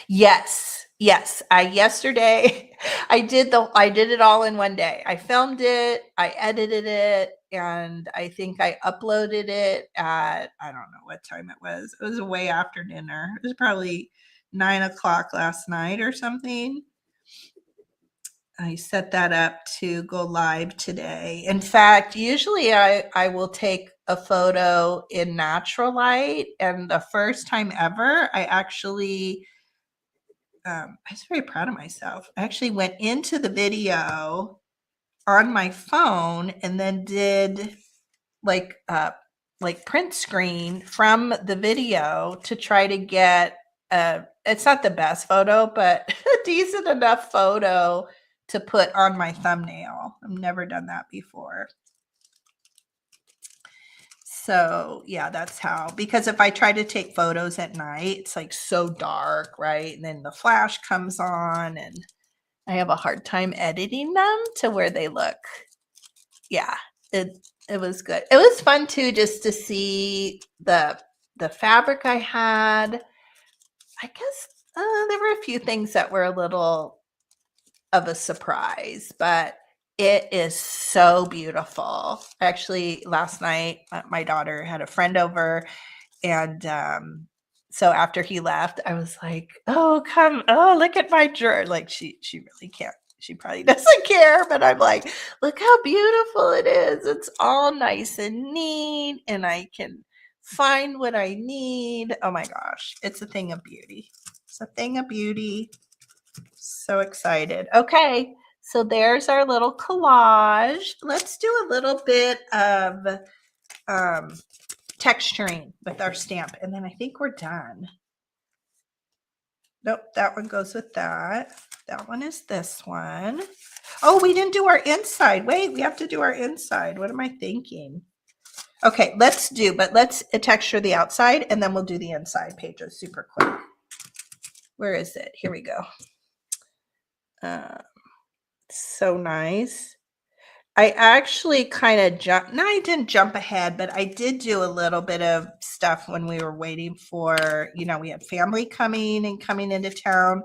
Yes. Yesterday I did it all in one day. I filmed it, I edited it, and I think I uploaded it at, I don't know what time it was. It was way after dinner. It was probably 9:00 last night or something. I set that up to go live today. In fact, usually I will take a photo in natural light, and the first time ever, I was very proud of myself. I actually went into the video on my phone and then did like print screen from the video to try to get it's not the best photo, but a decent enough photo to put on my thumbnail. I've never done that before. So yeah, that's how, because if I try to take photos at night, it's like so dark, right? And then the flash comes on and I have a hard time editing them to where they look. Yeah, it was good. It was fun too, just to see the fabric I had. I guess there were a few things that were a little of a surprise, but it is so beautiful. Actually, last night, my daughter had a friend over, and so after he left, I was like, oh, look at my drawer. Like she really can't. She probably doesn't care, but I'm like, look how beautiful it is. It's all nice and neat, and I can find what I need. Oh my gosh, it's a thing of beauty. It's a thing of beauty. So excited. Okay, so there's our little collage. Let's do a little bit of texturing with our stamp, and then I think we're done. Nope, that one goes with that. That one is this one. Oh, we didn't do our inside. Wait, we have to do our inside. What am I thinking? Okay, let's texture the outside, and then we'll do the inside pages super quick. Where is it? Here we go. So nice. I actually kind of I didn't jump ahead, but I did do a little bit of stuff when we were waiting for, we had family coming into town.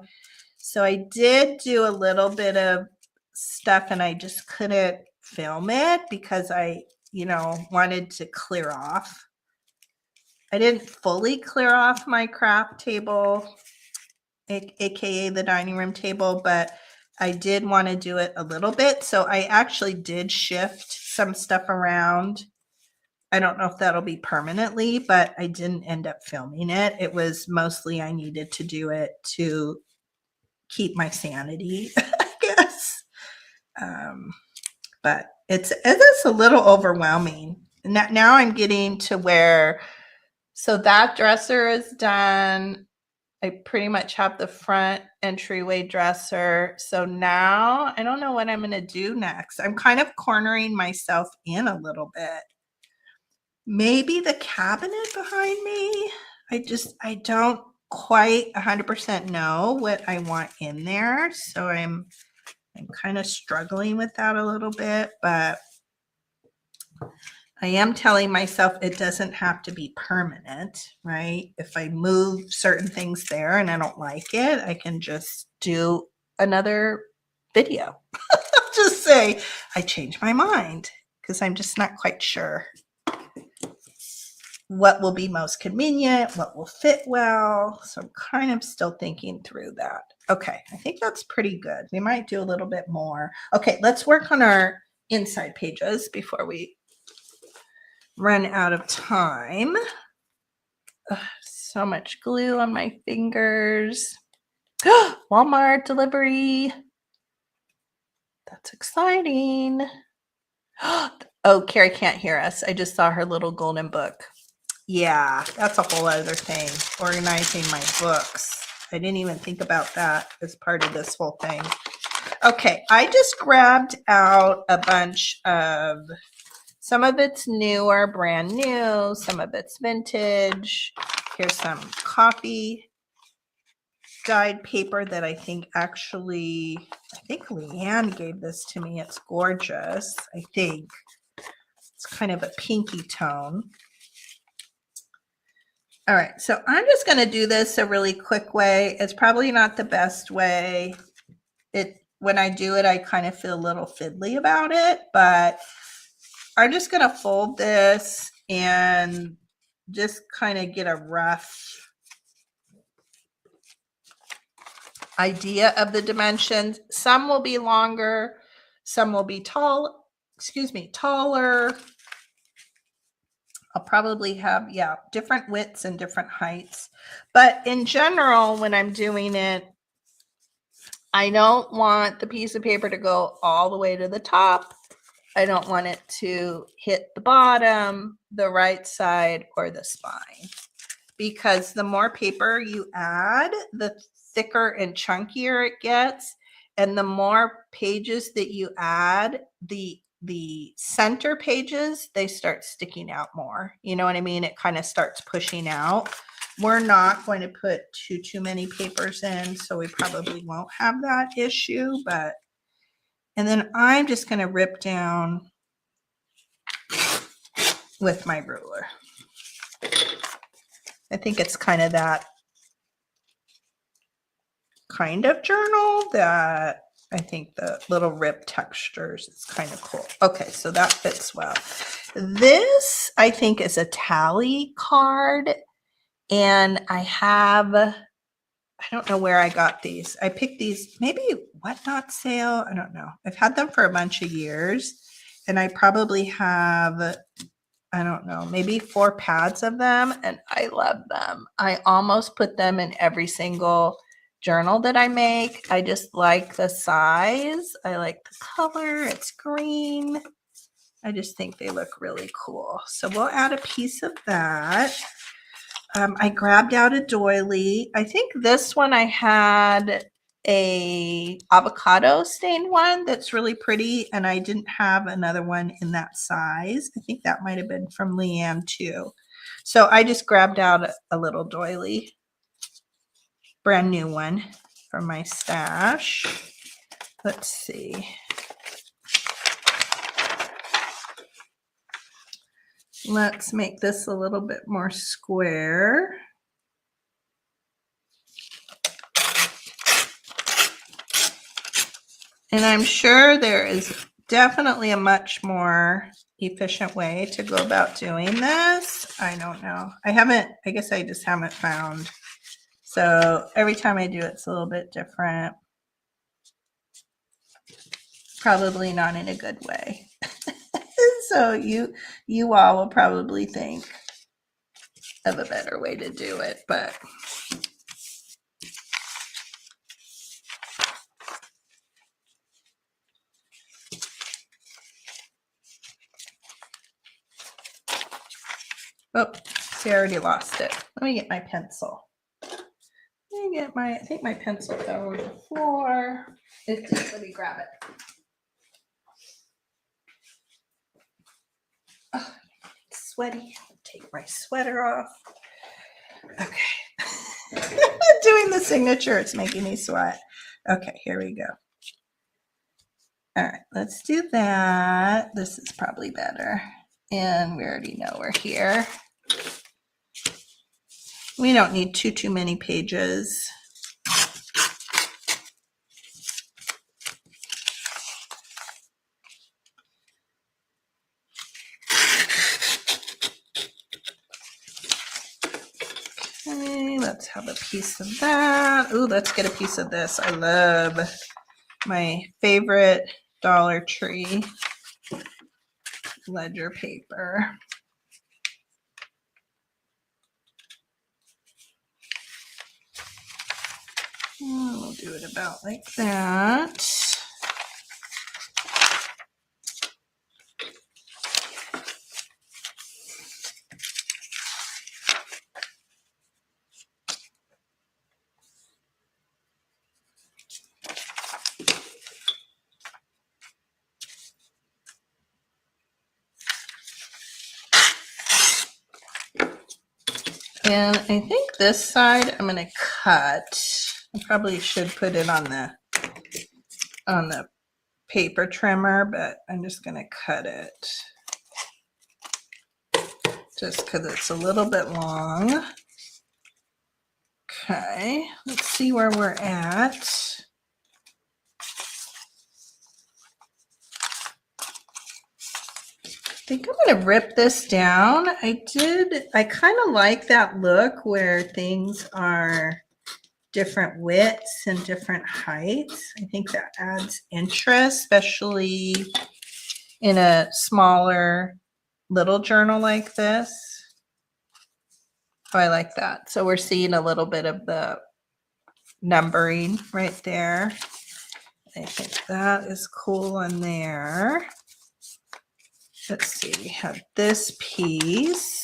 So I did do a little bit of stuff, and I just couldn't film it because I, wanted to clear off. I didn't fully clear off my craft table, aka the dining room table, but I did want to do it a little bit. So I actually did shift some stuff around. I don't know if that'll be permanently, but I didn't end up filming it. It was mostly I needed to do it to keep my sanity, I guess. But it is a little overwhelming. Now I'm getting to where, so that dresser is done. I pretty much have the front entryway dresser. So now I don't know what I'm going to do next. I'm kind of cornering myself in a little bit. Maybe the cabinet behind me. I don't quite 100% know what I want in there. So I'm kind of struggling with that a little bit, but I am telling myself it doesn't have to be permanent, right? If I move certain things there and I don't like it, I can just do another video. Just say, I changed my mind because I'm just not quite sure what will be most convenient, what will fit well. So I'm kind of still thinking through that. Okay, I think that's pretty good. We might do a little bit more. Okay, let's work on our inside pages before we run out of time. Ugh, so much glue on my fingers. Walmart delivery. That's exciting. Oh, Carrie can't hear us. I just saw her little golden book. Yeah, that's a whole other thing. Organizing my books. I didn't even think about that as part of this whole thing. Okay, I just grabbed out a bunch of, some of it's newer, brand new, some of it's vintage. Here's some coffee dyed paper that I think Leanne gave this to me. It's gorgeous, I think. It's kind of a pinky tone. All right, so I'm just going to do this a really quick way. It's probably not the best way. When I do it, I kind of feel a little fiddly about it, but I'm just going to fold this and just kind of get a rough idea of the dimensions. Some will be longer, some will be taller. I'll probably have, different widths and different heights. But in general, when I'm doing it, I don't want the piece of paper to go all the way to the top. I don't want it to hit the bottom, the right side, or the spine. Because the more paper you add, the thicker and chunkier it gets. And the more pages that you add, the center pages, they start sticking out more. You know what I mean? It kind of starts pushing out. We're not going to put too many papers in, so we probably won't have that issue. And then I'm just going to rip down with my ruler. I think it's kind of that kind of journal that I think the little rip textures is kind of cool. Okay, so that fits well. This, I think, is a tally card, and I don't know where I got these. I picked these, maybe Whatnot sale. I don't know. I've had them for a bunch of years, and I probably have, I don't know, maybe 4 pads of them, and I love them. I almost put them in every single journal that I make. I just like the size. I like the color. It's green. I just think they look really cool. So we'll add a piece of that. I grabbed out a doily. I think this one I had a avocado stained one that's really pretty, and I didn't have another one in that size. I think that might have been from Leanne too. So I just grabbed out a little doily, brand new one from my stash. Let's see. Let's make this a little bit more square. And I'm sure there is definitely a much more efficient way to go about doing this. I don't know. I guess I just haven't found. So every time I do it, it's a little bit different. Probably not in a good way. So you all will probably think of a better way to do it, but oh, see, I already lost it. Let me get my pencil. I think my pencil fell on the floor. Let me grab it. Oh, it's sweaty. Take my sweater off. Okay. Doing the signature, it's making me sweat. Okay, here we go. All right, let's do that. This is probably better. And we already know we're here. We don't need too many pages. Okay, let's have a piece of that. Ooh, let's get a piece of this. I love my favorite Dollar Tree ledger paper. We'll do it about like that. And I think this side I'm going to cut. I probably should put it on the paper trimmer, but I'm just going to cut it just because it's a little bit long. Okay, let's see where we're at. I think I'm going to rip this down. I kind of like that look where things are different widths and different heights. I think that adds interest, especially in a smaller little journal like this. Oh, I like that. So we're seeing a little bit of the numbering right there. I think that is cool in there. Let's see, we have this piece.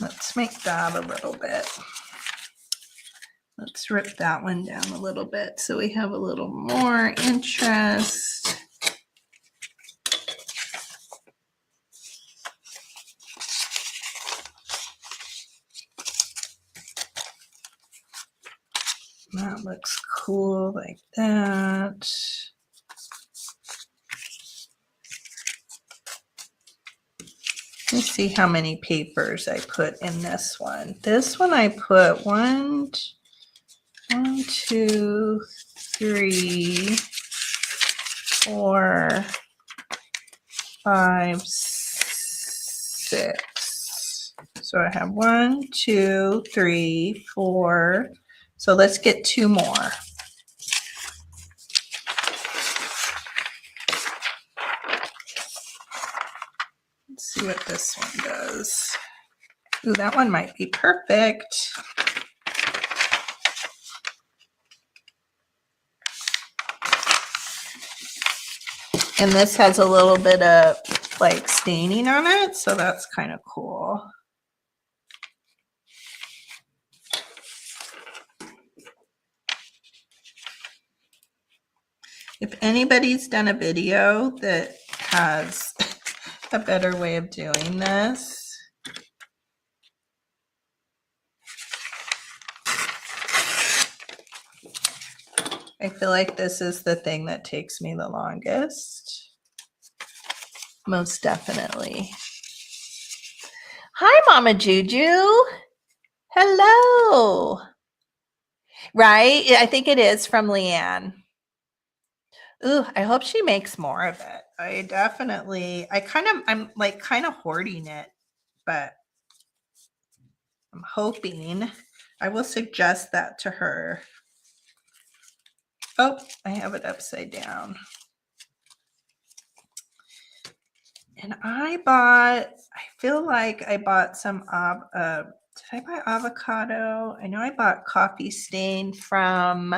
Let's make that a little bit. Let's rip that one down a little bit so we have a little more interest. That looks cool like that. Let's see how many papers I put in this one. This one I put 1, 2, 3, 4, 5, 6. So I have 1, 2, 3, 4. So let's get 2 more. Let's see what this one does. Ooh, that one might be perfect. And this has a little bit of like staining on it, so that's kind of cool. If anybody's done a video that has a better way of doing this, I feel like this is the thing that takes me the longest. Most definitely. Hi, Mama Juju. Hello. Right? I think it is from Leanne. Ooh, I hope she makes more of it. I'm like kind of hoarding it, but I'm hoping. I will suggest that to her. Oh, I have it upside down. And I feel like I bought some, did I buy avocado? I know I bought coffee stain from,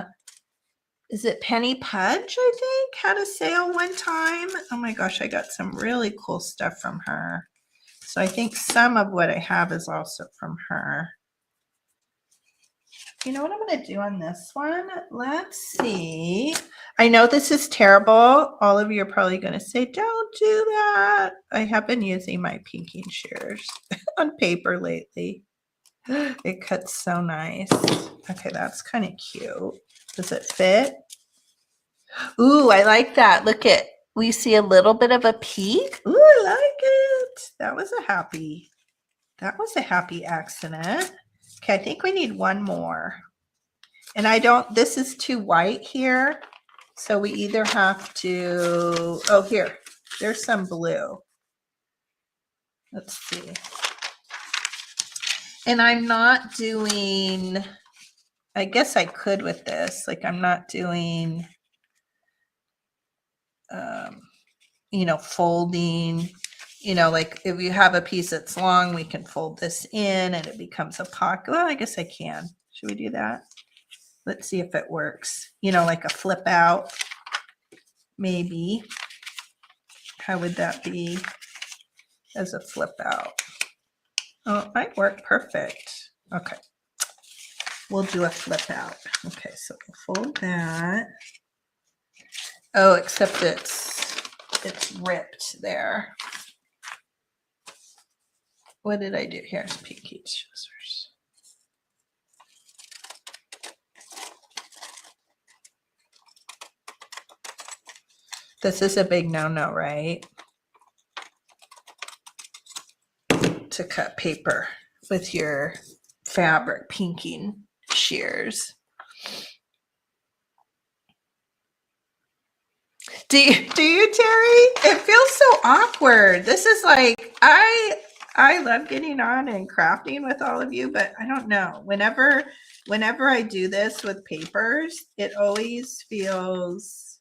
is it Penny Pudge, I think, had a sale one time. Oh my gosh, I got some really cool stuff from her. So I think some of what I have is also from her. you know what I'm going to do on this one? Let's see. I know this is terrible. All of you are probably going to say, don't do that. I have been using my pinking shears on paper lately. It cuts so nice. Okay, that's kind of cute. Does it fit? Ooh, I like that. Look at, we see a little bit of a peak. Ooh, I like it. That was a happy accident. Okay, I think we need one more. And I don't, this is too white here. So we either have to, oh, here, there's some blue. Let's see. And I'm not doing, I guess I could with this. Like I'm not doing, you know, folding, you know, like if you have a piece that's long, we can fold this in and it becomes a pocket. Well, I guess I can. Should we do that? Let's see if it works. You know, like a flip out, maybe. How would that be as a flip out? Oh, it might work perfect. Okay. We'll do a flip out. Okay, so we'll fold that. Oh, except it's ripped there. What did I do? Here's pinky scissors. This is a big no-no, right? To cut paper with your fabric pinking shears. Do you, Terry? It feels so awkward. This is like, I love getting on and crafting with all of you, but I don't know. Whenever I do this with papers, it always feels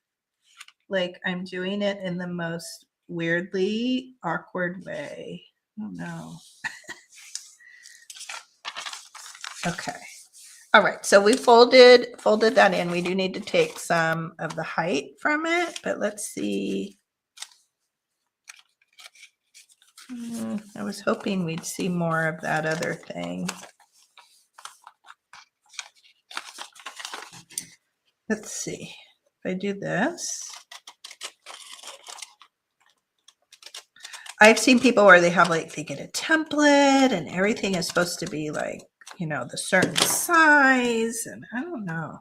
like I'm doing it in the most weirdly awkward way. I don't know. Okay. All right. So we folded that in. We do need to take some of the height from it, but let's see. I was hoping we'd see more of that other thing. Let's see. If I do this. I've seen people where they have like, they get a template and everything is supposed to be like, you know, the certain size. And I don't know.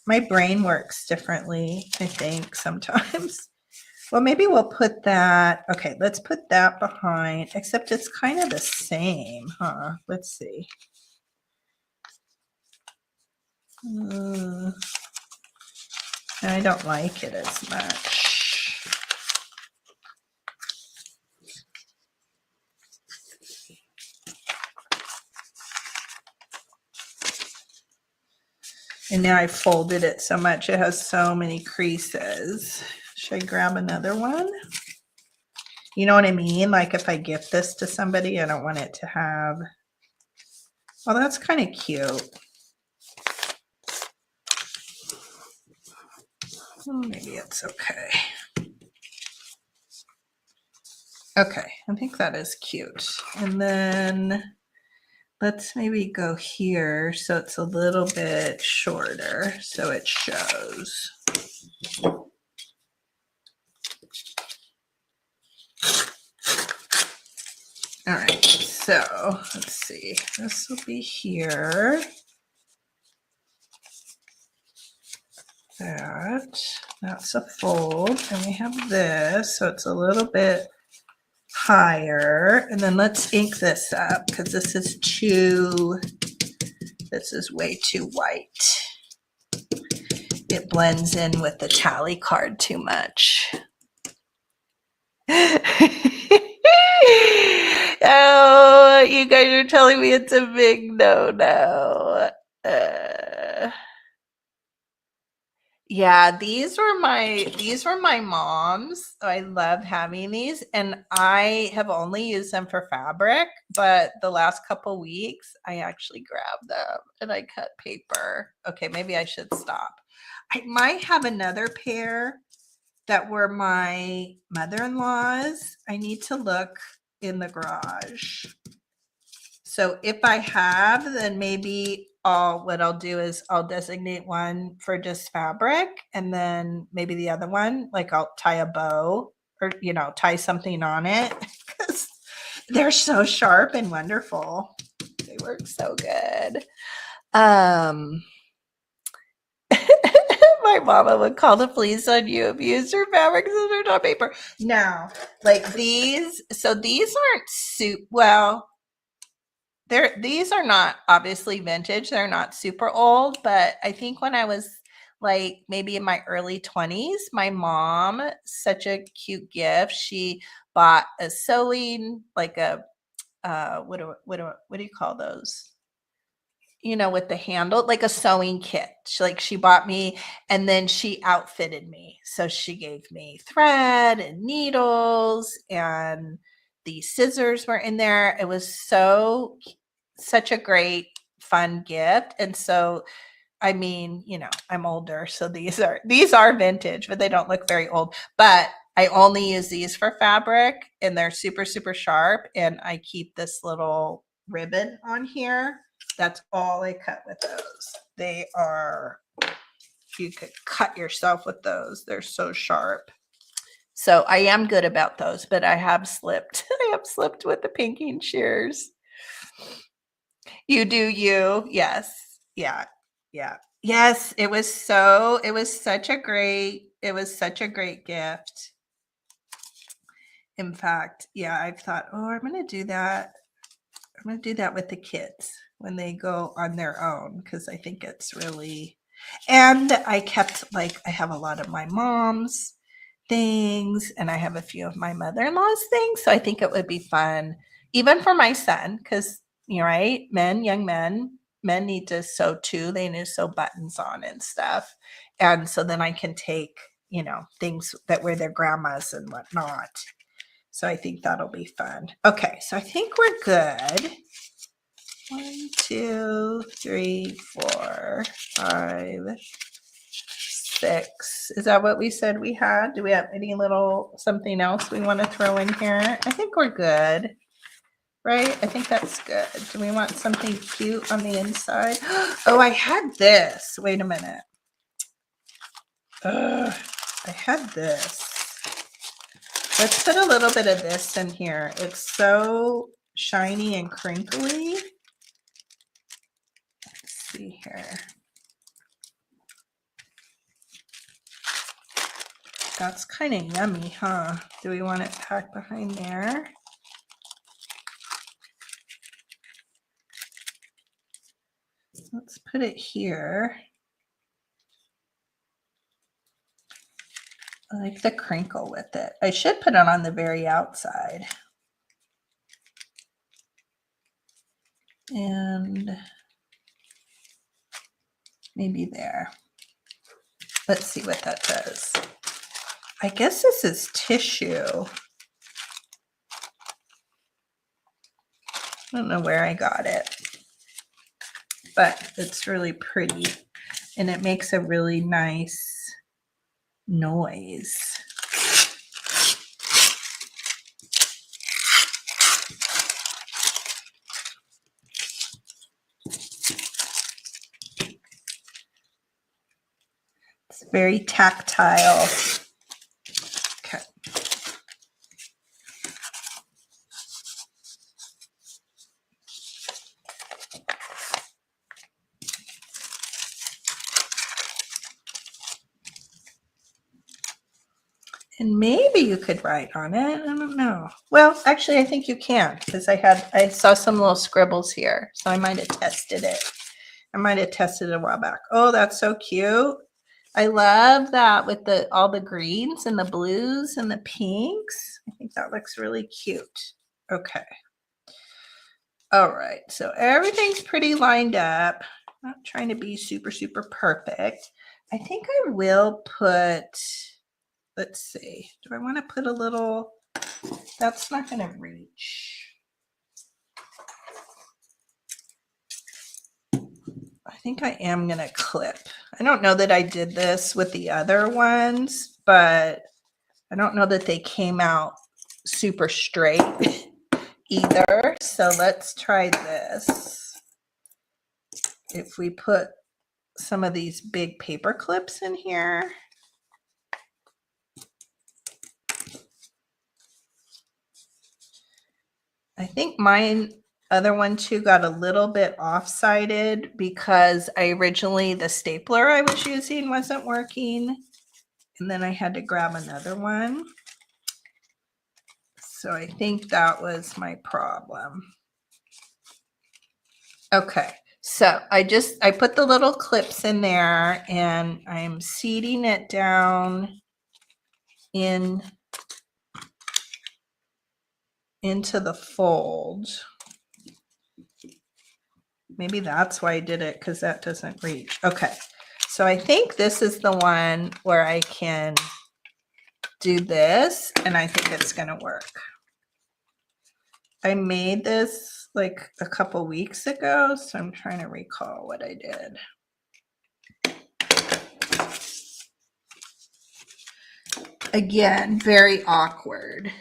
My brain works differently, I think, sometimes. Well, maybe we'll put that. Okay, let's put that behind, except it's kind of the same, huh? Let's see. I don't like it as much. And now I folded it so much, it has so many creases. Should I grab another one? You know what I mean? Like if I gift this to somebody, I don't want it to have, well, that's kind of cute. Oh, maybe it's okay. Okay, I think that is cute. And then let's maybe go here so it's a little bit shorter so it shows. All right, so let's see. This will be here. That's a fold. And we have this, so it's a little bit higher. And then let's ink this up because this is way too white. It blends in with the tally card too much. Oh, you guys are telling me it's a big no-no. Yeah, these were my mom's. So I love having these, and I have only used them for fabric, but the last couple weeks I actually grabbed them and I cut paper. Okay, maybe I should stop. I might have another pair that were my mother-in-law's. I need to look in the garage. So if I have, then maybe what I'll do is I'll designate one for just fabric, and then maybe the other one, like I'll tie a bow or, tie something on it, because they're so sharp and wonderful. They work so good. My mama would call the police on you if you used her fabric scissors on paper. Now, like these, so these aren't well, these are not obviously vintage. They're not super old, but I think when I was like maybe in my early 20s, my mom, such a cute gift. She bought a sewing, like a what do you call those? With the handle, like a sewing kit. She bought me, and then she outfitted me. So she gave me thread and needles, and the scissors were in there. It was such a great, fun gift. And so, I mean, I'm older, so these are vintage, but they don't look very old. But I only use these for fabric, and they're super, super sharp. And I keep this little ribbon on here. That's all I cut with those. They are, you could cut yourself with those. They're so sharp. So I am good about those, but I have slipped. I have slipped with the pinking shears. You do you. Yes. Yeah. Yeah. Yes. It was such a great gift. In fact, yeah, I've thought, I'm going to do that. I'm going to do that with the kids when they go on their own, because I think it's really, and I kept, I have a lot of my mom's things, and I have a few of my mother-in-law's things. So I think it would be fun, even for my son, because, right, young men need to sew too. They need to sew buttons on and stuff. And so then I can take, things that were their grandmas and whatnot. So I think that'll be fun. Okay, so I think we're good. 1, 2, 3, 4, 5, 6. Is that what we said we had? Do we have any little something else we want to throw in here? I think we're good, right? I think that's good. Do we want something cute on the inside? Oh, I had this. Wait a minute. I had this. Let's put a little bit of this in here. It's so shiny and crinkly. Let's see here. That's kind of yummy, huh? Do we want it packed behind there? Let's put it here. I like the crinkle with it. I should put it on the very outside. And maybe there. Let's see what that does. I guess this is tissue. I don't know where I got it, but it's really pretty, and it makes a really nice noise. It's very tactile. Okay. And maybe you could write on it. I don't know. Well, actually, I think you can, because I saw some little scribbles here, so I might have tested it. I might have tested it a while back. Oh, that's so cute. I love that with all the greens and the blues and the pinks. I think that looks really cute. Okay. All right. So everything's pretty lined up. Not trying to be super, super perfect. I think I will put, let's see. Do I want to put a little, that's not going to reach. I think I am going to clip. I don't know that I did this with the other ones, but I don't know that they came out super straight either. So let's try this. if we put some of these big paper clips in here. I think mine other one too got a little bit off-sided because the stapler I was using wasn't working. And then I had to grab another one. So I think that was my problem. Okay, so I put the little clips in there and I'm seating it down into the fold. Maybe that's why I did it, because that doesn't reach. Okay, so I think this is the one where I can do this, and I think it's gonna work. I made this like a couple weeks ago, so I'm trying to recall what I did. Again, very awkward.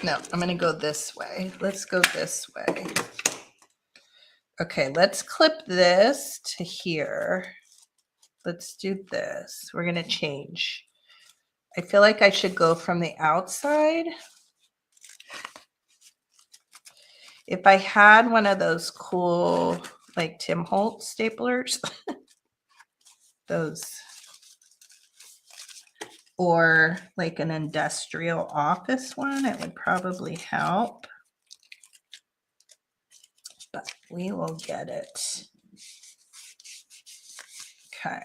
No, I'm gonna go this way. Let's go this way. Okay, let's clip this to here. Let's do this. We're gonna change. I feel like I should go from the outside. If I had one of those cool, like Tim Holtz staplers, those, or like an industrial office one, it would probably help. But we will get it. Okay.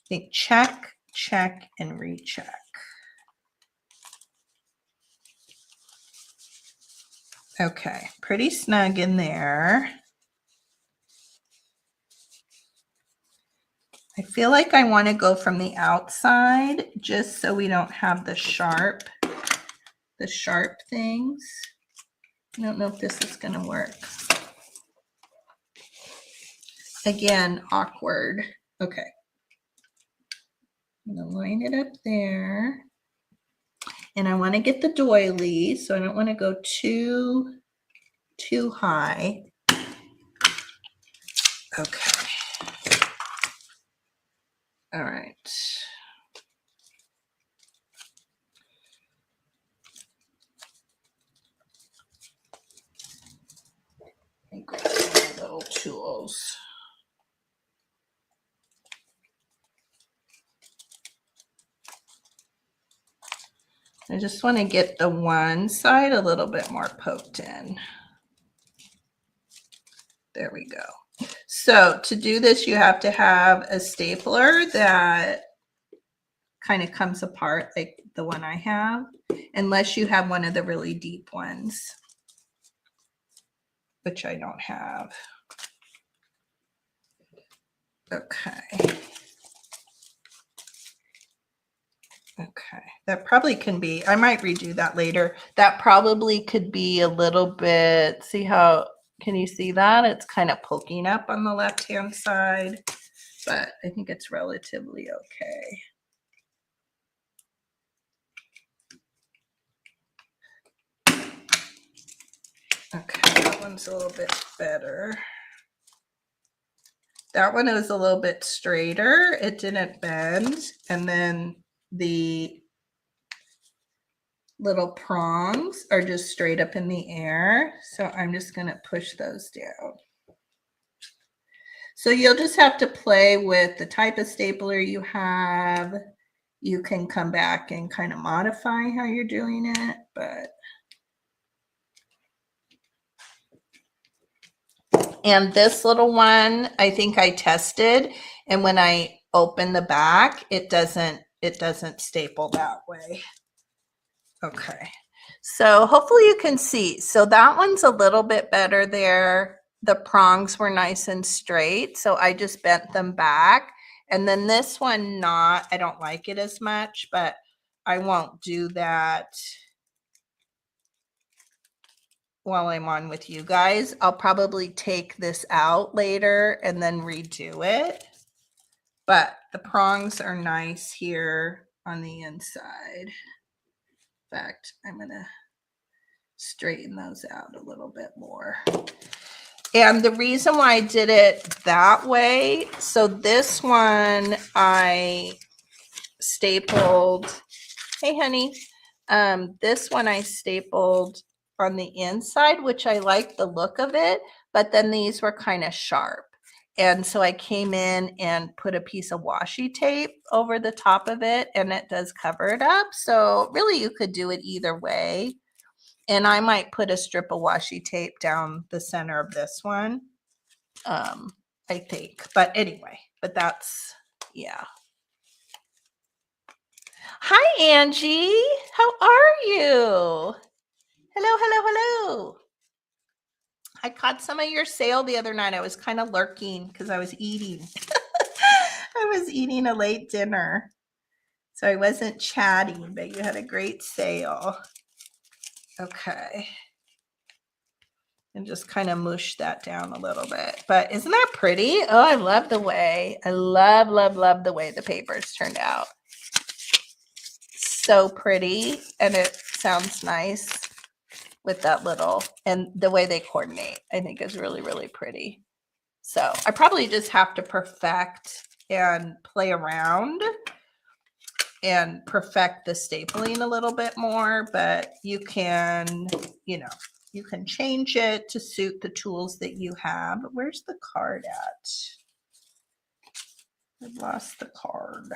I think check, check, and recheck. Okay, pretty snug in there. I feel like I want to go from the outside just so we don't have the sharp things. I don't know if this is going to work. Again, awkward. Okay. I'm going to line it up there. And I want to get the doilies, so I don't want to go too high. Okay. All right. Let me grab my little tools. I just want to get the one side a little bit more poked in. There we go. So to do this, you have to have a stapler that kind of comes apart like the one I have, unless you have one of the really deep ones, which I don't have. Okay. Okay, that probably can be, I might redo that later. That probably could be a little bit, see how, can you see that? It's kind of poking up on the left-hand side, but I think it's relatively okay. Okay, that one's a little bit better. That one was a little bit straighter. It didn't bend. And then the little prongs are just straight up in the air. So I'm just going to push those down. So you'll just have to play with the type of stapler you have. You can come back and kind of modify how you're doing it, but. And this little one, I think I tested, and when I open the back, it doesn't staple that way. Okay, so hopefully you can see. So that one's a little bit better there. The prongs were nice and straight, so I just bent them back. And then this one, I don't like it as much, but I won't do that while I'm on with you guys. I'll probably take this out later and then redo it. But the prongs are nice here on the inside. In fact, I'm going to straighten those out a little bit more. And the reason why I did it that way, so this one I stapled, hey honey, this one I stapled on the inside, which I like the look of it, but then these were kind of sharp. And so I came in and put a piece of washi tape over the top of it, and it does cover it up. So really you could do it either way. And I might put a strip of washi tape down the center of this one, I think. But anyway, but that's, yeah. Hi, Angie. How are you? Hello, hello, hello. I caught some of your sale the other night. I was kind of lurking because I was eating. I was eating a late dinner. So I wasn't chatting, but you had a great sale. Okay. And just kind of mush that down a little bit. But isn't that pretty? Oh, I love the way. I love, love, love the way the papers turned out. So pretty. And it sounds nice with that little, and the way they coordinate, I think is really, really pretty. So I probably just have to perfect and play around and perfect the stapling a little bit more, but you can, you know, you can change it to suit the tools that you have. Where's the card at? I've lost the card.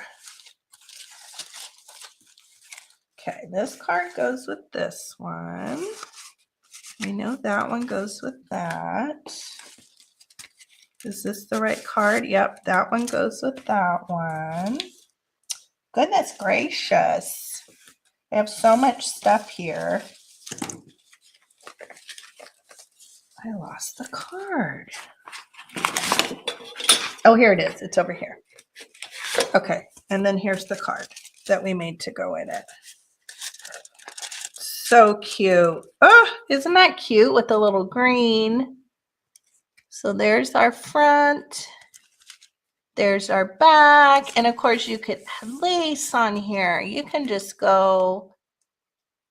Okay, this card goes with this one. I know that one goes with that. Is this the right card? Yep, that one goes with that one. Goodness gracious. I have so much stuff here. I lost the card. Oh, here it is. It's over here. Okay, and then here's the card that we made to go in it. So cute. Oh, isn't that cute with the little green? So there's our front. There's our back. And of course you could have lace on here. You can just go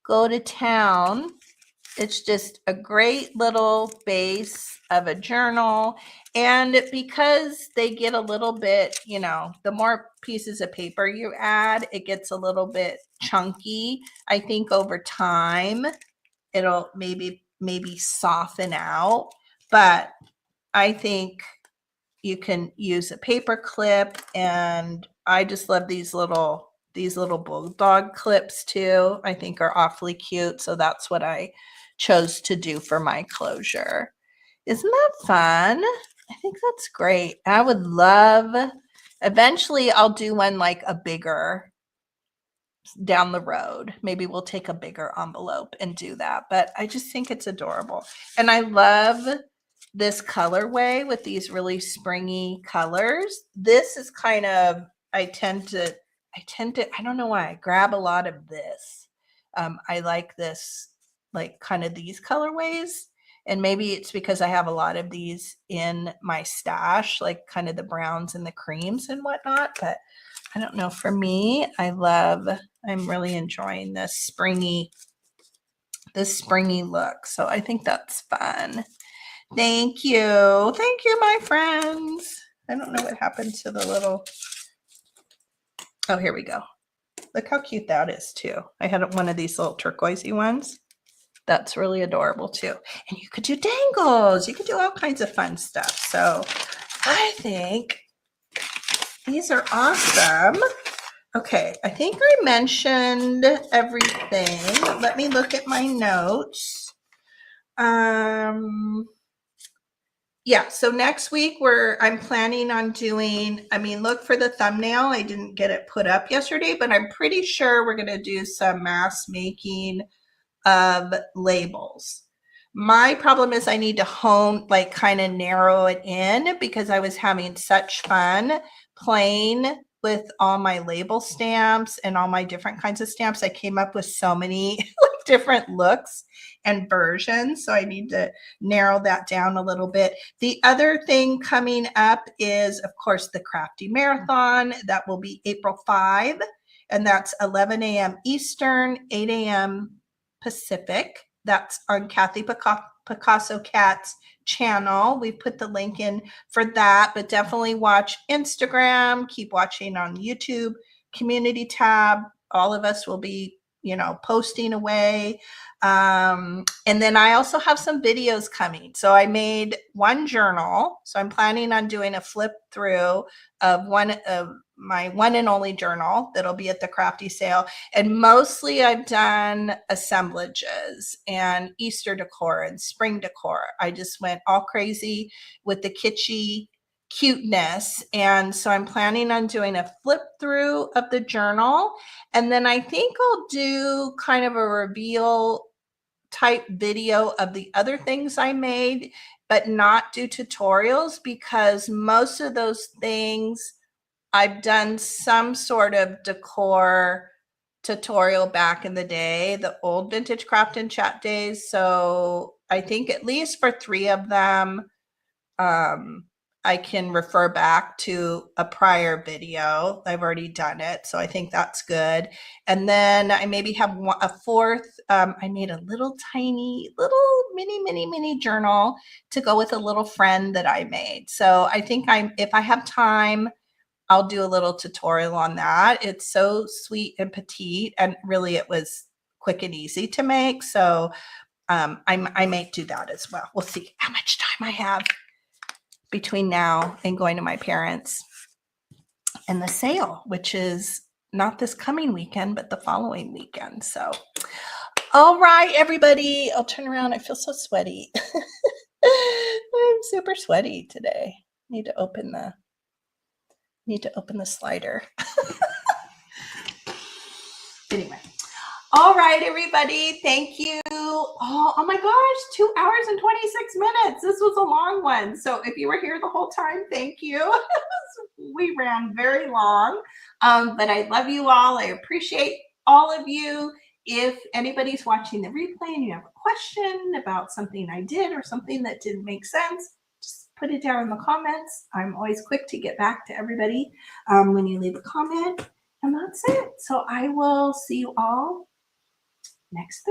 to town. It's just a great little base of a journal. And because they get a little bit, you know, the more pieces of paper you add, it gets a little bit chunky. I think over time, it'll maybe soften out. But I think you can use a paper clip, and I just love these little bulldog clips too. I think are awfully cute. So that's what I chose to do for my closure. Isn't that fun? I think that's great. I would love, eventually I'll do one like a bigger down the road. Maybe we'll take a bigger envelope and do that. But I just think it's adorable. And I love this colorway with these really springy colors. This is kind of, I tend to, I don't know why, I grab a lot of this. I like this, like kind of these colorways. And maybe it's because I have a lot of these in my stash, like kind of the browns and the creams and whatnot. But I don't know, for me, I'm really enjoying this springy look. So I think that's fun. Thank you, my friends. I don't know what happened to the little, oh, here we go. Look how cute that is too. I had one of these little turquoisey ones. That's really adorable too. And you could do dangles. You could do all kinds of fun stuff. So I think these are awesome. Okay, I think I mentioned everything. Let me look at my notes. Yeah, so next week I'm planning on doing, look for the thumbnail. I didn't get it put up yesterday, but I'm pretty sure we're going to do some mass making of labels. My problem is I need to hone, like kind of narrow it in, because I was having such fun playing with all my label stamps and all my different kinds of stamps. I came up with so many different looks and versions. So I need to narrow that down a little bit. The other thing coming up is, of course, the Crafty Marathon. That will be April 5, and that's 11 a.m. Eastern, 8 a.m. Pacific. that's on Kathy Picasso Cat's channel. We put the link in for that, but definitely watch Instagram, keep watching on YouTube community tab. All of us will be, you know, posting away. And then I also have some videos coming. So I made one journal. So I'm planning on doing a flip through of one of my one and only journal that'll be at the crafty sale. And mostly I've done assemblages and Easter decor and spring decor. I just went all crazy with the kitschy cuteness. And so I'm planning on doing a flip through of the journal. And then I think I'll do kind of a reveal type video of the other things I made, but not do tutorials, because most of those things I've done some sort of decor tutorial back in the day, the old Vintage Craft and Chat days. So I think at least for 3 of them, I can refer back to a prior video. I've already done it, so I think that's good. And then I maybe have a 4th. I made a little tiny, little mini journal to go with a little friend that I made. So I think if I have time, I'll do a little tutorial on that. It's so sweet and petite, and really it was quick and easy to make. So I may do that as well. We'll see how much time I have between now and going to my parents and the sale, which is not this coming weekend, but the following weekend. So, all right, everybody, I'll turn around. I feel so sweaty. I'm super sweaty today. Need to open the slider. Anyway. All right, everybody. Thank you. Oh my gosh, 2 hours and 26 minutes. This was a long one. So if you were here the whole time, thank you. We ran very long, but I love you all. I appreciate all of you. If anybody's watching the replay and you have a question about something I did or something that didn't make sense, just put it down in the comments. I'm always quick to get back to everybody when you leave a comment. And that's it. So I will see you all next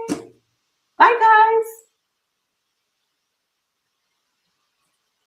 Thursday. Bye, guys.